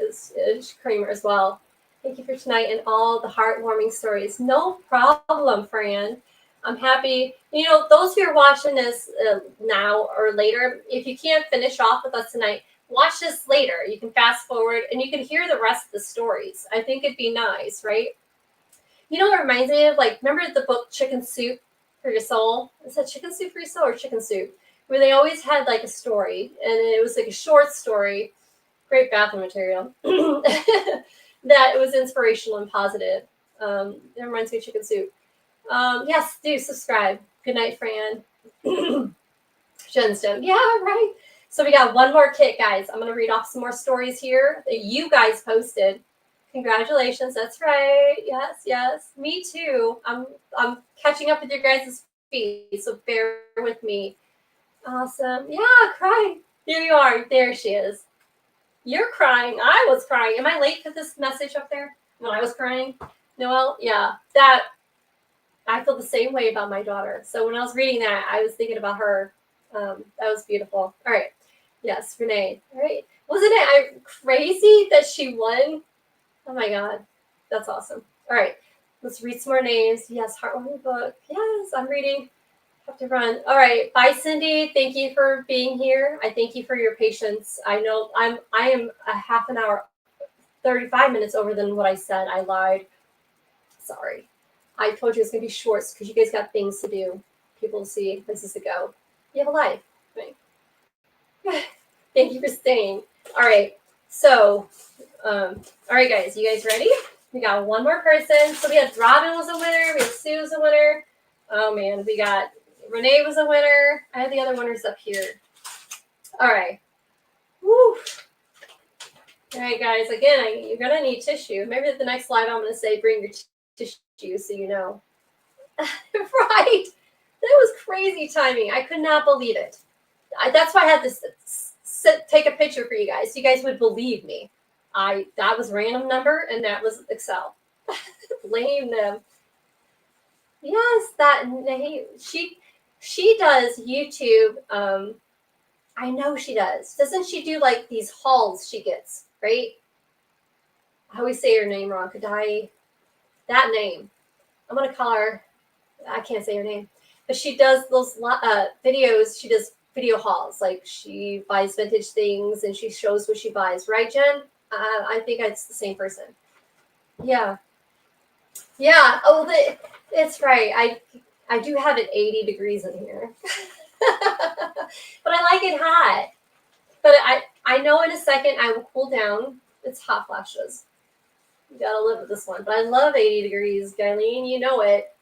Kramer as well. Thank you for tonight and all the heartwarming stories. No problem, Fran. I'm happy. You know, those who are watching this now or later, if you can't finish off with us tonight, watch this later. You can fast forward and you can hear the rest of the stories. I think it'd be nice, right? You know what it reminds me of? Like, remember the book Chicken Soup for Your Soul? Is that Chicken Soup for Your Soul or Chicken Soup? Where they always had like a story, and it was like a short story, great bathroom material, that it was inspirational and positive. It reminds me of Chicken Soup. Yes, do subscribe. Good night, Fran. Jenstone. Yeah, right. So we got one more kit, guys. I'm going to read off some more stories here that you guys posted. Congratulations. That's right. Yes, yes. Me too. I'm catching up with your guys' feed, so bear with me. Awesome. Yeah, crying. Here you are. There she is. You're crying. I was crying. Am I late for this message up there? When I was crying? Noelle? Yeah. That, I feel the same way about my daughter. So when I was reading that, I was thinking about her. That was beautiful. All right. Yes, Renee. All right. Wasn't it crazy that she won? Oh my God. That's awesome. All right. Let's read some more names. Yes, heartwarming book. Yes, I'm reading. Have to run. All right. Bye, Cindy. Thank you for being here. I thank you for your patience. I know I am a half an hour, 35 minutes over than what I said. I lied. Sorry. I told you it's gonna be short because you guys got things to do, people to see, places to go. You have a life. Right? Thank you for staying. All right. So, all right, guys. You guys ready? We got one more person. So we had Robin was a winner. We had Sue was a winner. Oh man, we got Renee was a winner. I have the other winners up here. All right. Woo. All right, guys. Again, you're gonna need tissue. Maybe at the next live, I'm gonna say bring your tissue so you know. Right. That was crazy timing. I could not believe it. That's why I had to take a picture for you guys. So you guys would believe me. That was random number and that was Excel. Blame them. Yes, she does YouTube. I know she does. Doesn't she do like these hauls she gets, right? I always say her name wrong. Kadai, that name. I'm gonna call her. I can't say her name, but she does those videos. She does video hauls. Like she buys vintage things and she shows what she buys. Right, Jen? I think it's the same person. Yeah. Yeah. Oh, it's right. I do have it 80 degrees in here. But I like it hot. But I know in a second I will cool down. It's hot flashes. You gotta live with this one. But I love 80 degrees, Guyleen. You know it.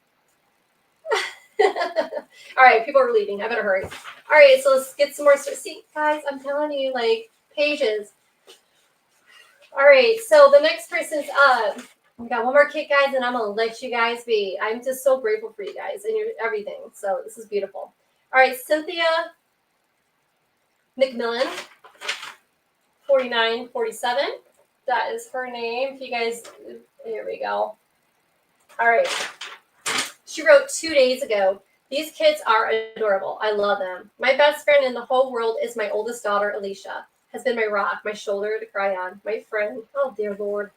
All right, people are leaving. I better hurry. All right, so let's get some more. See, guys, I'm telling you, like, pages. All right, so the next person's up. We got one more kit, guys, and I'm going to let you guys be. I'm just so grateful for you guys and your everything. So this is beautiful. All right, Cynthia McMillan, 4947. That is her name. If you guys, here we go. All right. She wrote 2 days ago, these kids are adorable. I love them. My best friend in the whole world is my oldest daughter, Alicia. Has been my rock, my shoulder to cry on. My friend, oh dear Lord.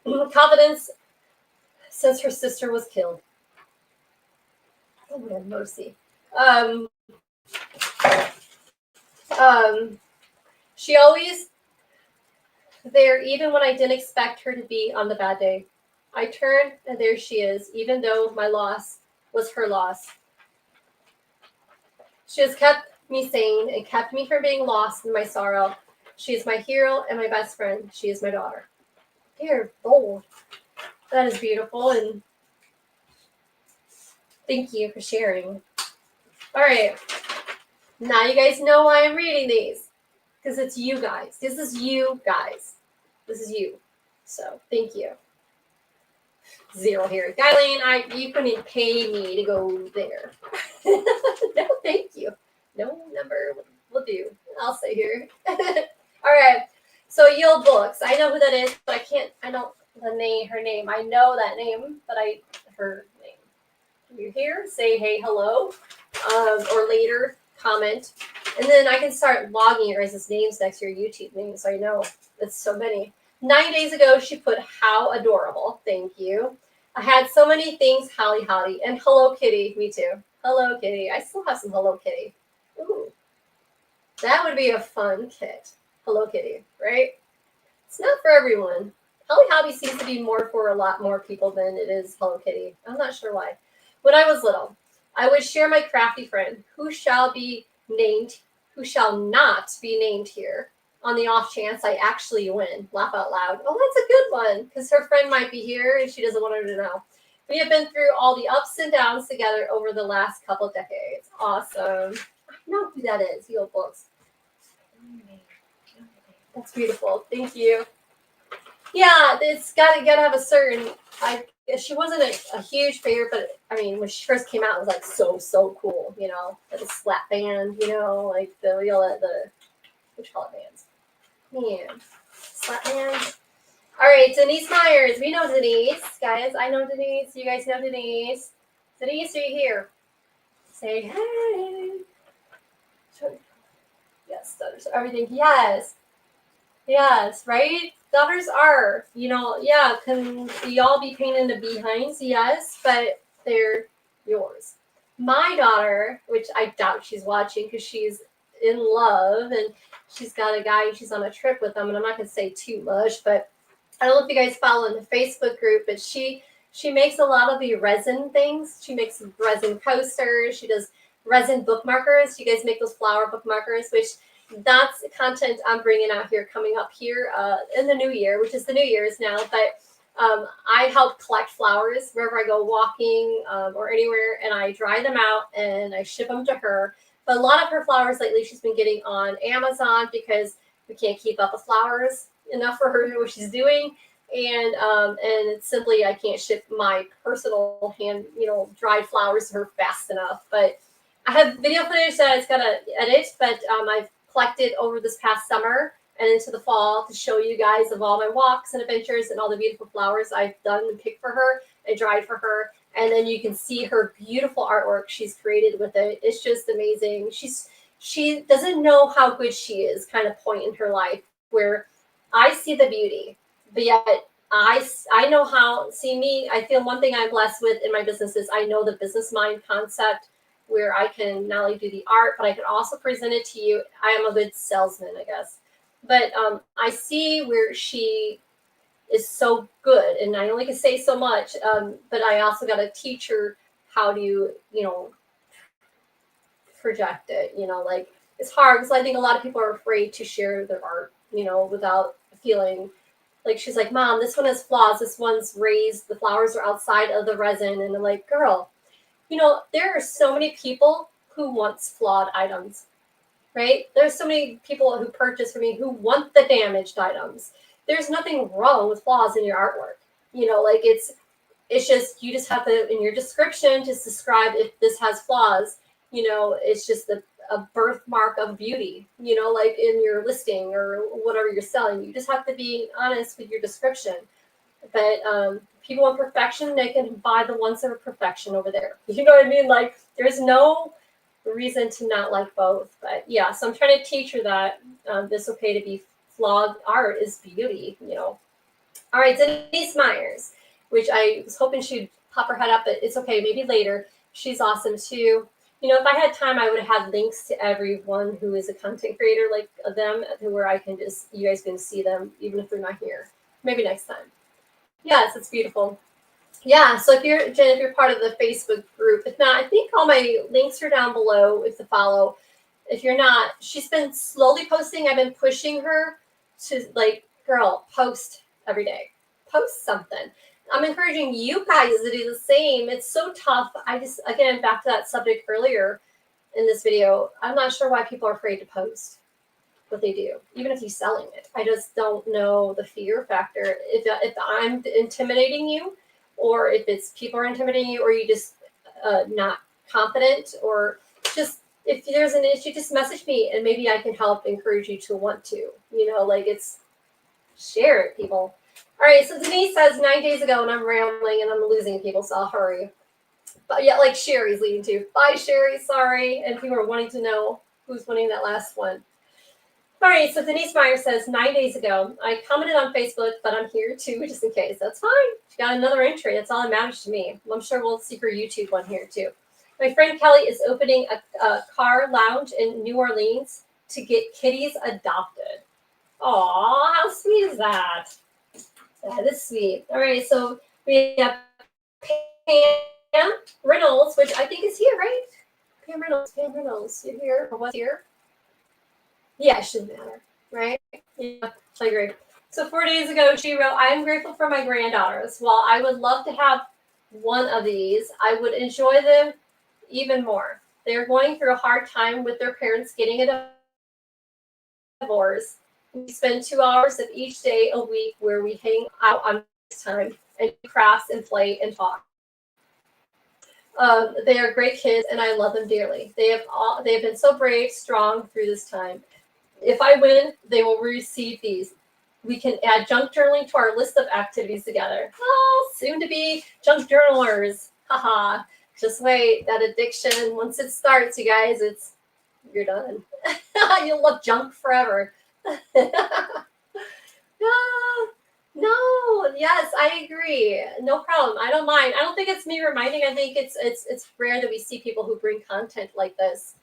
Confidence since her sister was killed. Oh my mercy. She always there even when I didn't expect her to be on the bad day. I turned and there she is, even though my loss was her loss. She has kept me sane and kept me from being lost in my sorrow. She is my hero and my best friend. She is my daughter. Dear Lord, that is beautiful, and thank you for sharing. All right, now you guys know why I'm reading these, because it's you guys. This is you guys. This is you. So thank you. Zero here. Guyleen, you couldn't pay me to go there. No, thank you. No number will do. I'll stay here. All right. So Yule Books. I know who that is, but I don't her name. I know that name, but her name. If you're here, say hey, hello, or later comment, and then I can start logging your guys' names next to your YouTube names, so I know it's so many. 9 days ago, she put how adorable. Thank you. I had so many things, Holly Holly, and Hello Kitty. Me too. Hello Kitty. I still have some Hello Kitty. Ooh, that would be a fun kit. Hello Kitty, right? It's not for everyone. Holly Hobby seems to be more for a lot more people than it is Hello Kitty. I'm not sure why. When I was little, I would share my crafty friend, who shall not be named here, on the off chance I actually win. Laugh out loud. Oh, that's a good one, because her friend might be here and she doesn't want her to know. We have been through all the ups and downs together over the last couple decades. Awesome. I know who that is, Yule Books. That's beautiful. Thank you. Yeah, it's gotta have a certain. She wasn't a huge favorite, but I mean, when she first came out, it was like so cool. You know, like a slap band. You know, like the what you call it, bands. Man, slap bands. All right, Denise Myers. We know Denise, guys. I know Denise. You guys know Denise. Denise, are you here? Say hey. Yes, daughters. Everything. Yes. Yes, right? Daughters are, can we all be pain in the behinds? Yes, but they're yours. My daughter, which I doubt she's watching because she's in love and she's got a guy, she's on a trip with them, and I'm not going to say too much, but I don't know if you guys follow in the Facebook group, but she makes a lot of the resin things. She makes resin coasters. She does resin bookmarkers. You guys make those flower bookmarkers, which that's content I'm bringing out here coming up here in the new year, which is the New Year's now. But I help collect flowers wherever I go walking or anywhere, and I dry them out and I ship them to her. But a lot of her flowers lately she's been getting on Amazon because we can't keep up with flowers enough for her to do what she's doing. And it's simply I can't ship my personal hand, dried flowers to her fast enough. But I have video footage that it's got to edit, but I've collected over this past summer and into the fall to show you guys of all my walks and adventures and all the beautiful flowers I've done and picked for her and dried for her. And then you can see her beautiful artwork she's created with it. It's just amazing. She doesn't know how good she is, kind of point in her life where I see the beauty, but yet I know how. See me, I feel one thing I'm blessed with in my business is I know the business mind concept, where I can not only do the art, but I can also present it to you. I am a good salesman, I guess. But I see where she is so good, and I only can say so much, but I also got to teach her how to, project it. Like it's hard because I think a lot of people are afraid to share their art, without feeling like she's like, Mom, this one has flaws. This one's raised. The flowers are outside of the resin. And I'm like, girl, there are so many people who want flawed items, right? There's so many people who purchase from me who want the damaged items. There's nothing wrong with flaws in your artwork. Like it's just, you just have to, in your description, just describe if this has flaws. It's just a birthmark of beauty, like in your listing or whatever you're selling. You just have to be honest with your description. But people want perfection, they can buy the ones that are perfection over there. You know what I mean? Like there's no reason to not like both. But yeah, so I'm trying to teach her that it's okay to be flawed. Art is beauty, All right, Denise Myers, which I was hoping she'd pop her head up, but it's okay, maybe later. She's awesome too. If I had time, I would have had links to everyone who is a content creator like them, where I can you guys can see them, even if they're not here. Maybe next time. Yes, it's beautiful. Yeah, so if you're part of the Facebook group, if not, I think all my links are down below if to follow. If you're not, she's been slowly posting. I've been pushing her to girl, post every day. Post something. I'm encouraging you guys to do the same. It's so tough. Again, back to that subject earlier in this video, I'm not sure why people are afraid to post what they do, even if you're selling it. I just don't know the fear factor. If I'm intimidating you, or if it's people are intimidating you, or you just not confident, or just if there's an issue, just message me and maybe I can help encourage you to want to, like it's share it, people. All right, so Denise says 9 days ago, and I'm rambling and I'm losing people, so I'll hurry. But yeah, like Sherry's leading too. Bye, Sherry. Sorry. And people are wanting to know who's winning that last one. All right, so Denise Meyer says 9 days ago, I commented on Facebook, but I'm here too, just in case. That's fine. She got another entry. That's all that matters to me. I'm sure we'll see her YouTube one here too. My friend Kelly is opening a car lounge in New Orleans to get kitties adopted. Aw, how sweet is that? That is sweet. All right, so we have Pam Reynolds, which I think is here, right? Pam Reynolds, you here? Or what's here? Yeah, it shouldn't matter, right? Yeah, I agree. So 4 days ago, she wrote, I am grateful for my granddaughters. While I would love to have one of these, I would enjoy them even more. They're going through a hard time with their parents getting a divorce. We spend 2 hours of each day a week where we hang out on time and crafts and play and talk. They are great kids, and I love them dearly. They have been so brave, strong through this time. If I win, they will receive these. We can add junk journaling to our list of activities together. Oh, soon to be junk journalers. Haha. Just wait. That addiction, once it starts, you guys, you're done. You'll love junk forever. No, yes, I agree. No problem. I don't mind. I don't think it's me reminding. I think it's rare that we see people who bring content like this.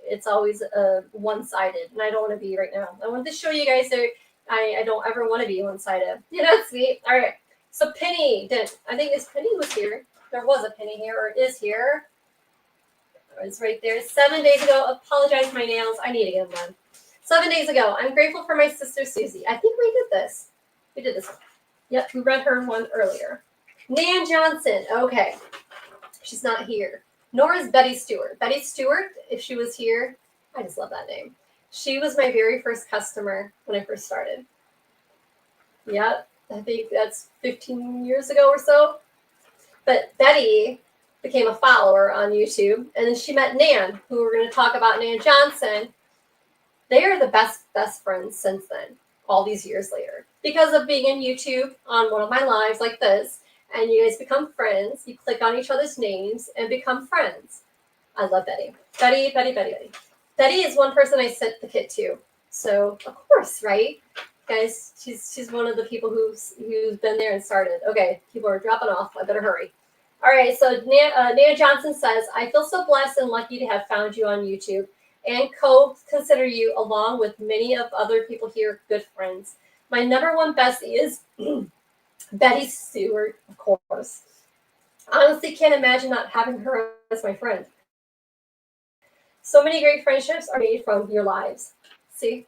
It's always one-sided, and I don't want to be right now. I wanted to show you guys that I don't ever want to be one-sided. Sweet. All right. So Penny I think Penny was here. There was a Penny here, or it is here. It's right there. 7 days ago. Apologize for my nails. I need to get them done. 7 days ago. I'm grateful for my sister Susie. I think we did this. We did this one. Yep, we read her one earlier. Nan Johnson. Okay. She's not here. Nor is Betty Stewart. Betty Stewart, if she was here, I just love that name. She was my very first customer when I first started. Yep, I think that's 15 years ago or so. But Betty became a follower on YouTube, and then she met Nan, who we're going to talk about, Nan Johnson. They are the best friends since then, all these years later. Because of being in YouTube on one of my lives like this, and you guys become friends. You click on each other's names and become friends. I love Betty. Betty. Betty is one person I sent the kit to. So, of course, right? Guys, she's one of the people who's been there and started. Okay, people are dropping off. I better hurry. All right, so Nana Johnson says, I feel so blessed and lucky to have found you on YouTube and consider you, along with many of other people here, good friends. My number one bestie is Betty Stewart, of course. Honestly, can't imagine not having her as my friend. So many great friendships are made from your lives. See?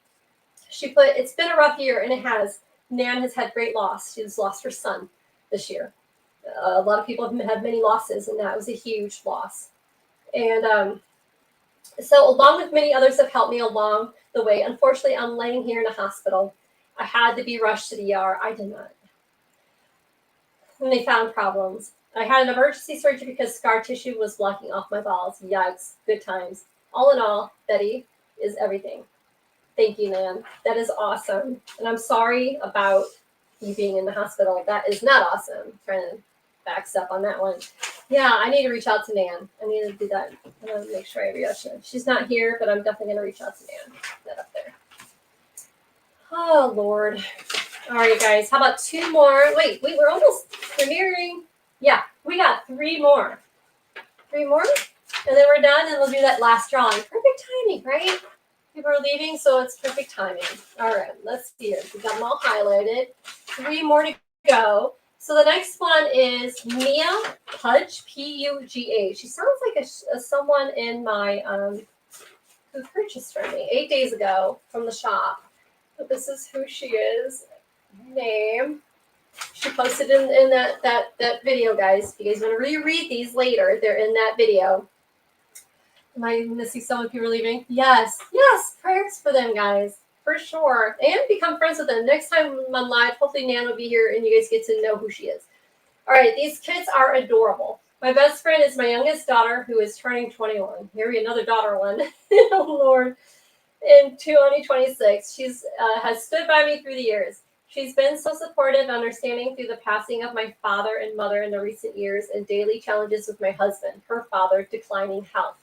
She put, it's been a rough year, and it has. Nan has had great loss. She's lost her son this year. A lot of people have had many losses, and that was a huge loss. And so along with many others have helped me along the way. Unfortunately, I'm laying here in a hospital. I had to be rushed to the ER. I did not. And they found problems. I had an emergency surgery because scar tissue was blocking off my balls. Yikes, good times. All in all, Betty is everything. Thank you, Nan. That is awesome. And I'm sorry about you being in the hospital. That is not awesome. I'm trying to back up on that one. Yeah, I need to reach out to Nan. I need to do that. I'm going to make sure I reach out to her. She's not here, but I'm definitely going to reach out to Nan. That up there. Oh, Lord. All right, guys. How about 2 more? Wait, we're almost premiering. Yeah, we got 3 more. 3 more? And then we're done, and we'll do that last drawing. Perfect timing, right? People are leaving, so it's perfect timing. All right, let's see here. We got them all highlighted. 3 more to go. So the next one is Mia Pudge, P-U-G-A. She sounds like someone in my, who purchased from me 8 days ago from the shop. But this is who she is. Name. She posted in that video, guys. If you guys want to reread these later, they're in that video. Am I missing someone? People leaving? Yes. Prayers for them, guys, for sure. And become friends with them. Next time I'm live, hopefully Nan will be here and you guys get to know who she is. All right, these kids are adorable. My best friend is my youngest daughter, who is turning 21. Here we another daughter one. Oh Lord, in 2026, she's has stood by me through the years. She's been so supportive and understanding through the passing of my father and mother in the recent years and daily challenges with my husband, her father, declining health.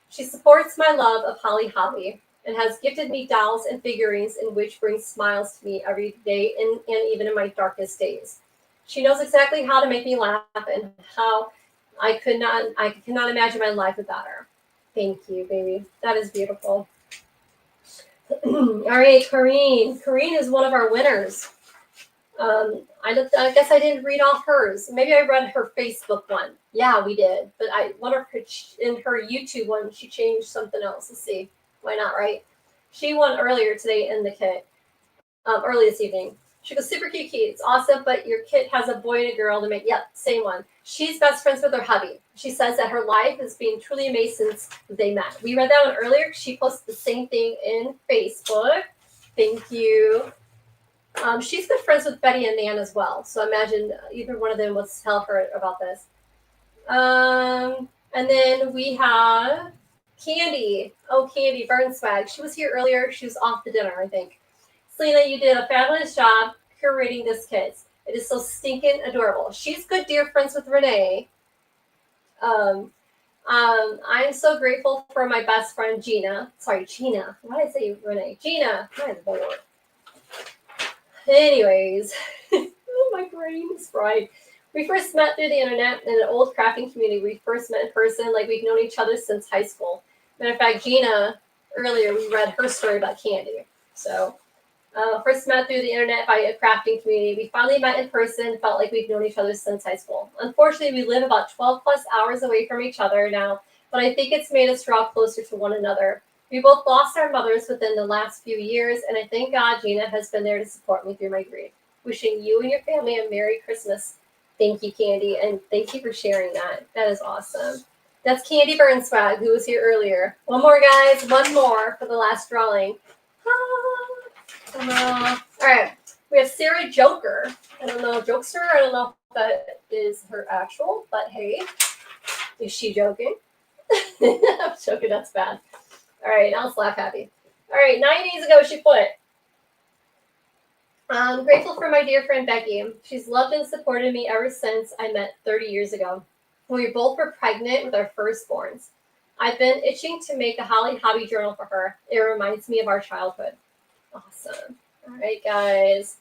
She supports my love of Holly Hobby and has gifted me dolls and figurines in which brings smiles to me every day and even in my darkest days. She knows exactly how to make me laugh and how I cannot imagine my life without her. Thank you, baby. That is beautiful. All right, Corrine. Corrine is one of our winners. I guess I didn't read off hers. Maybe I read her Facebook one. Yeah, we did. But I one of her in her YouTube one, she changed something else. Let's see. Why not, right? She won earlier today in the kit. Early this evening. She goes, super cute key. It's awesome, but your kit has a boy and a girl to make. Yep, same one. She's best friends with her hubby. She says that her life has been truly amazing since they met. We read that one earlier. She posted the same thing in Facebook. Thank you. She's good friends with Betty and Nan as well. So I imagine either one of them will tell her about this. And then we have Candy. Oh, Candy Burn Swag. She was here earlier. She was off to dinner, I think. Selena, you did a fabulous job curating this kit. It is so stinking adorable. She's good dear friends with Renee. I'm so grateful for my best friend Gina. Sorry, Gina. Why did I say Renee? Gina. My Lord. Anyways, my brain is fried. We first met through the internet in an old crafting community. We first met in person, like we've known each other since high school. Matter of fact, Gina, earlier we read her story about Candy. So, first met through the internet by a crafting community. We finally met in person, felt like we've known each other since high school. Unfortunately, we live about 12 plus hours away from each other now, but I think it's made us draw closer to one another. We both lost our mothers within the last few years, and I thank God Gina has been there to support me through my grief. Wishing you and your family a Merry Christmas. Thank you, Candy, and thank you for sharing that. That is awesome. That's Candy Burn Swag, who was here earlier. One more, guys. One more for the last drawing. All right. We have Sarah Joker. I don't know, Jokester. I don't know if that is her actual, but hey, is she joking? I'm joking. That's bad. All right, now let's laugh happy. All right, 9 days ago she put, I'm grateful for my dear friend Becky. She's loved and supported me ever since I met 30 years ago. We both were pregnant with our firstborns. I've been itching to make a Holly Hobby journal for her. It reminds me of our childhood. Awesome. All right, guys.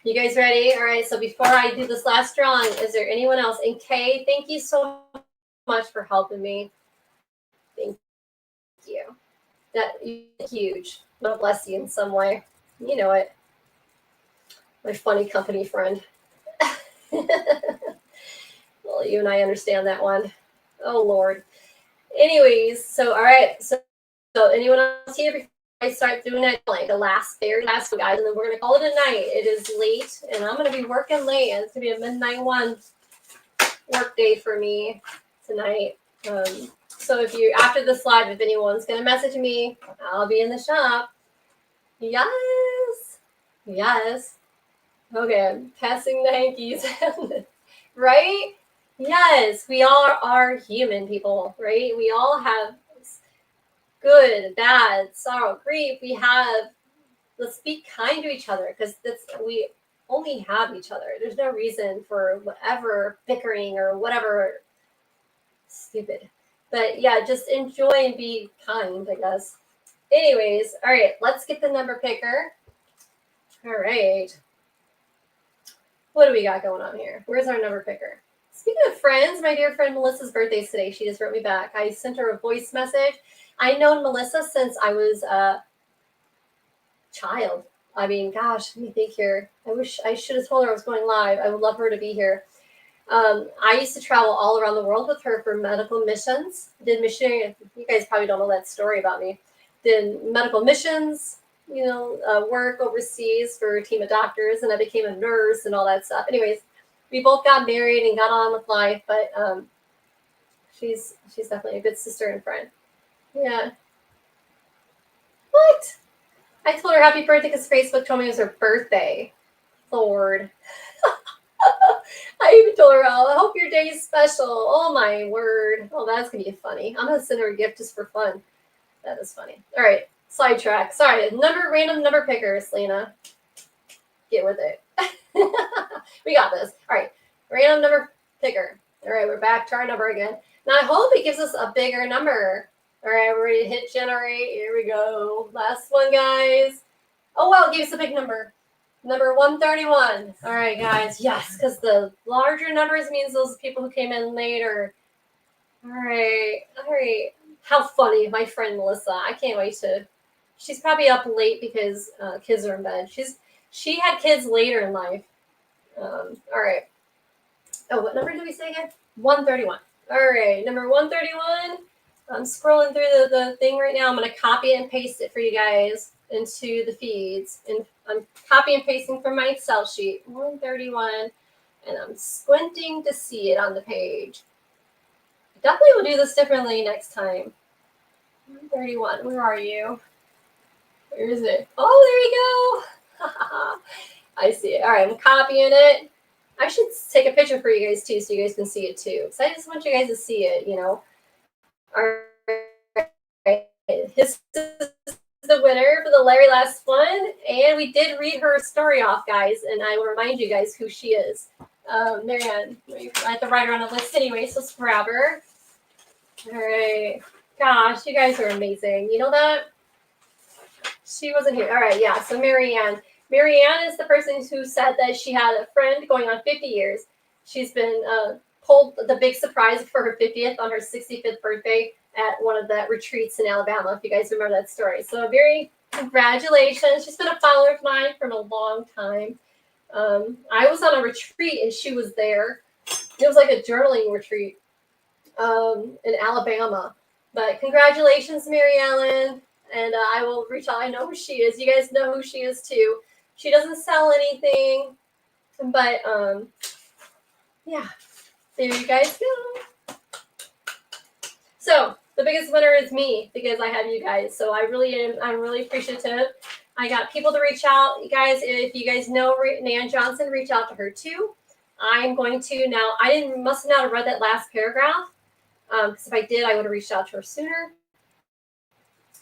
You guys ready? All right, so before I do this last drawing, is there anyone else? And Kay, thank you so much for helping me. Thank you. That is huge. God bless you in some way. You know it. My funny company friend. Well, you and I understand that one. Oh, Lord. Anyways, so, all right. So anyone else here before I start doing that, like the very last one, guys, and then we're going to call it a night. It is late, and I'm going to be working late. It's going to be a midnight work day for me tonight. So if you, after this live, if anyone's going to message me, I'll be in the shop. Yes. Yes. Okay, passing the hankies. Right? Yes, we all are human people, right? We all have good, bad, sorrow, grief. Let's be kind to each other because we only have each other. There's no reason for whatever bickering or whatever stupid. But yeah, just enjoy and be kind, I guess. Anyways, all right, let's get the number picker. All right. What do we got going on here? Where's our number picker? Speaking of friends, my dear friend Melissa's birthday is today. She just wrote me back. I sent her a voice message. I've known Melissa since I was a child. I mean, gosh, let me think here. I wish I should have told her I was going live. I would love her to be here. I used to travel all around the world with her for medical missions. Did missionary, you guys probably don't know that story about me. Did medical missions, work overseas for a team of doctors, and I became a nurse and all that stuff. Anyways, we both got married and got on with life, but she's definitely a good sister and friend. Yeah. What? I told her happy birthday because Facebook told me it was her birthday. Lord. I even told her, I hope your day is special. Oh my word. Oh, that's going to be funny. I'm going to send her a gift just for fun. That is funny. All right. Sidetrack. Sorry. Random number picker, Selena. Get with it. We got this. All right. Random number picker. All right. We're back to our number again. Now, I hope it gives us a bigger number. All right. We're ready to hit generate. Here we go. Last one, guys. Oh, well, it gave us a big number. Number 131. All right, guys. Yes, because the larger numbers means those people who came in later. All right. All right. How funny, my friend Melissa. I can't wait to. She's probably up late because kids are in bed. She had kids later in life. All right. Oh, what number did we say again? 131. All right, number 131. I'm scrolling through the thing right now. I'm going to copy and paste it for you guys into the feeds. And I'm copy and pasting from my Excel sheet. 131. And I'm squinting to see it on the page. Definitely will do this differently next time. 131. Where are you? Where is it? Oh, there you go. I see it. All right, I'm copying it. I should take a picture for you guys too, so you guys can see it too. Because I just want you guys to see it, you know. All right. This is the winner for the Larry last one. And we did read her story off, guys. And I will remind you guys who she is. Marianne. I have to write her on the list anyway, so let's grab her. All right. Gosh, you guys are amazing. You know that? She wasn't here. All right, yeah. So Marianne. Marianne is the person who said that she had a friend going on 50 years. She's been pulled the big surprise for her 50th on her 65th birthday at one of the retreats in Alabama, if you guys remember that story. So very congratulations. She's been a follower of mine for a long time. I was on a retreat and she was there. It was like a journaling retreat in Alabama. But congratulations, Mary Ellen. And I will reach out. I know who she is. You guys know who she is too. She doesn't sell anything, but yeah, there you guys go. So the biggest winner is me because I have you guys. So I'm really appreciative. I got people to reach out. You guys, if you guys know Nan Johnson, reach out to her too. I'm going to now. Must not have read that last paragraph because if I did, I would have reached out to her sooner.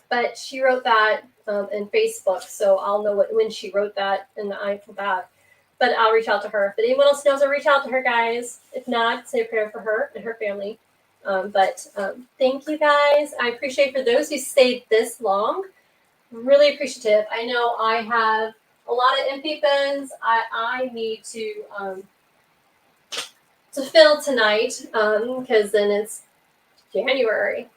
But she wrote that in Facebook, so I'll know when she wrote that, and I feel bad. But I'll reach out to her. If anyone else knows, I'll reach out to her, guys. If not, say a prayer for her and her family. But thank you, guys. I appreciate for those who stayed this long. Really appreciative. I know I have a lot of empty bins. I need to fill tonight because then it's January.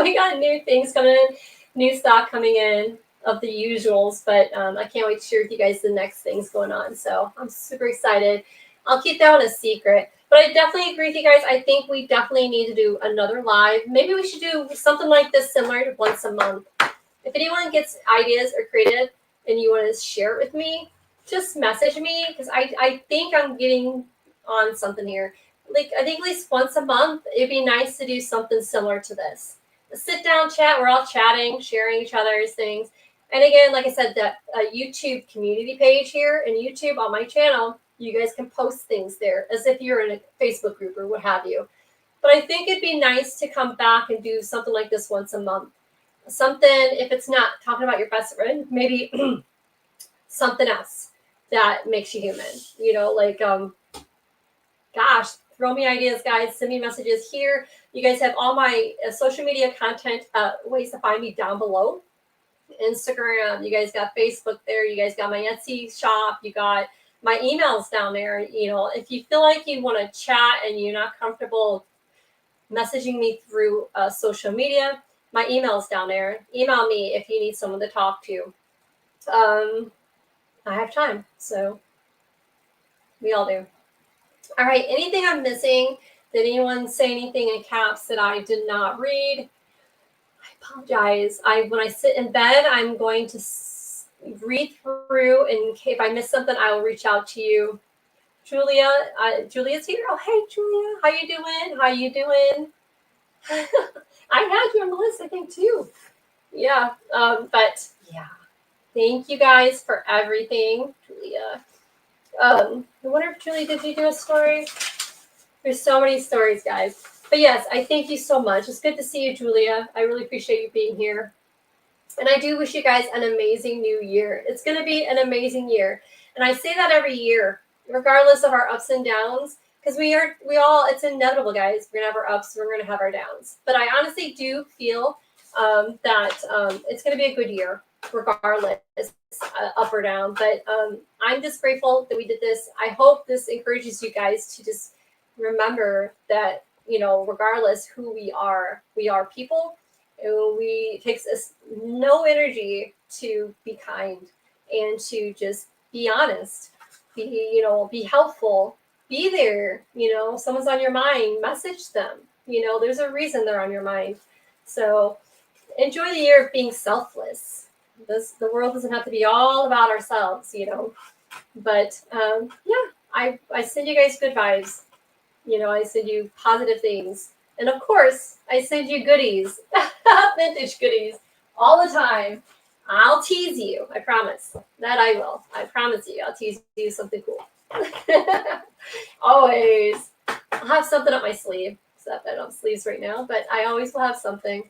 We got new things coming in, new stock coming in of the usuals, but I can't wait to share with you guys the next things going on. So I'm super excited. I'll keep that one a secret, but I definitely agree with you guys. I think we definitely need to do another live. Maybe we should do something like this similar to once a month. If anyone gets ideas or creative and you want to share it with me, just message me because I think I'm getting on something here. Like I think at least once a month, it'd be nice to do something similar to this. A sit down chat, we're all chatting, sharing each other's things. And again, like I said, that YouTube community page here and YouTube on my channel, you guys can post things there as if you're in a Facebook group or what have you. But I think it'd be nice to come back and do something like this once a month. Something, if it's not talking about your best friend, maybe something else that makes you human. You know, like, gosh, throw me ideas, guys. Send me messages here. You guys have all my social media content ways to find me down below. Instagram, you guys got Facebook there. You guys got my Etsy shop. You got my emails down there. You know, if you feel like you want to chat and you're not comfortable messaging me through social media, my email's down there. Email me if you need someone to talk to. I have time, so we all do. All right, anything I'm missing? Did anyone say anything in caps that I did not read? I apologize. When I sit in bed, I'm going to read through, and if I miss something, I will reach out to you. Julia, Julia's here. Oh, hey, Julia. How you doing? How you doing? I had you on the list, I think, too. Yeah, but yeah. Thank you guys for everything, Julia. I wonder if Julie, did you do a story? There's so many stories, guys. But yes, I thank you so much. It's good to see you, Julia. I really appreciate you being here. And I do wish you guys an amazing new year. It's going to be an amazing year. And I say that every year, regardless of our ups and downs, because it's inevitable, guys. We're going to have our ups, we're going to have our downs. But I honestly do feel that it's going to be a good year, regardless, up or down. But I'm just grateful that we did this. I hope this encourages you guys to just remember that, regardless who we are people. It takes us no energy to be kind and to just be honest, be helpful, be there. Someone's on your mind, message them. There's a reason they're on your mind. So enjoy the year of being selfless. The world doesn't have to be all about ourselves, But yeah, I send you guys good vibes. I send you positive things. And of course, I send you goodies, vintage goodies, all the time. I'll tease you. I promise. That I will. I promise you. I'll tease you something cool. Always. I'll have something up my sleeve. Except I don't have sleeves right now, but I always will have something.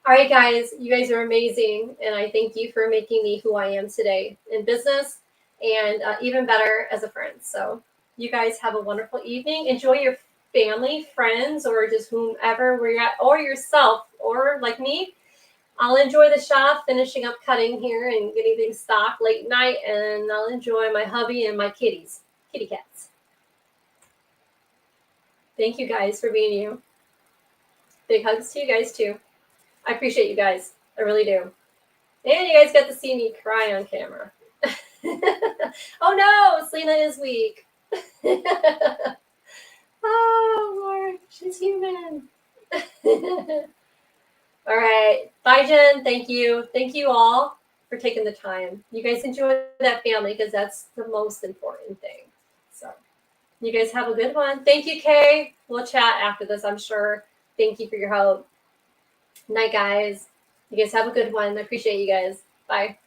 All right, guys. You guys are amazing. And I thank you for making me who I am today in business and even better as a friend. So you guys have a wonderful evening. Enjoy your family, friends, or just whomever we're at, or yourself, or like me. I'll enjoy the shop, finishing up cutting here and getting things stocked late night, and I'll enjoy my hubby and my kitty cats. Thank you guys for being you. Big hugs to you guys too. I appreciate you guys. I really do. And you guys got to see me cry on camera. Oh no, Selena is weak. Oh, Lord, she's human. All right. Bye, Jen. Thank you. Thank you all for taking the time. You guys enjoy that family because that's the most important thing. So you guys have a good one. Thank you, Kay. We'll chat after this, I'm sure. Thank you for your help. Night, guys. You guys have a good one. I appreciate you guys. Bye.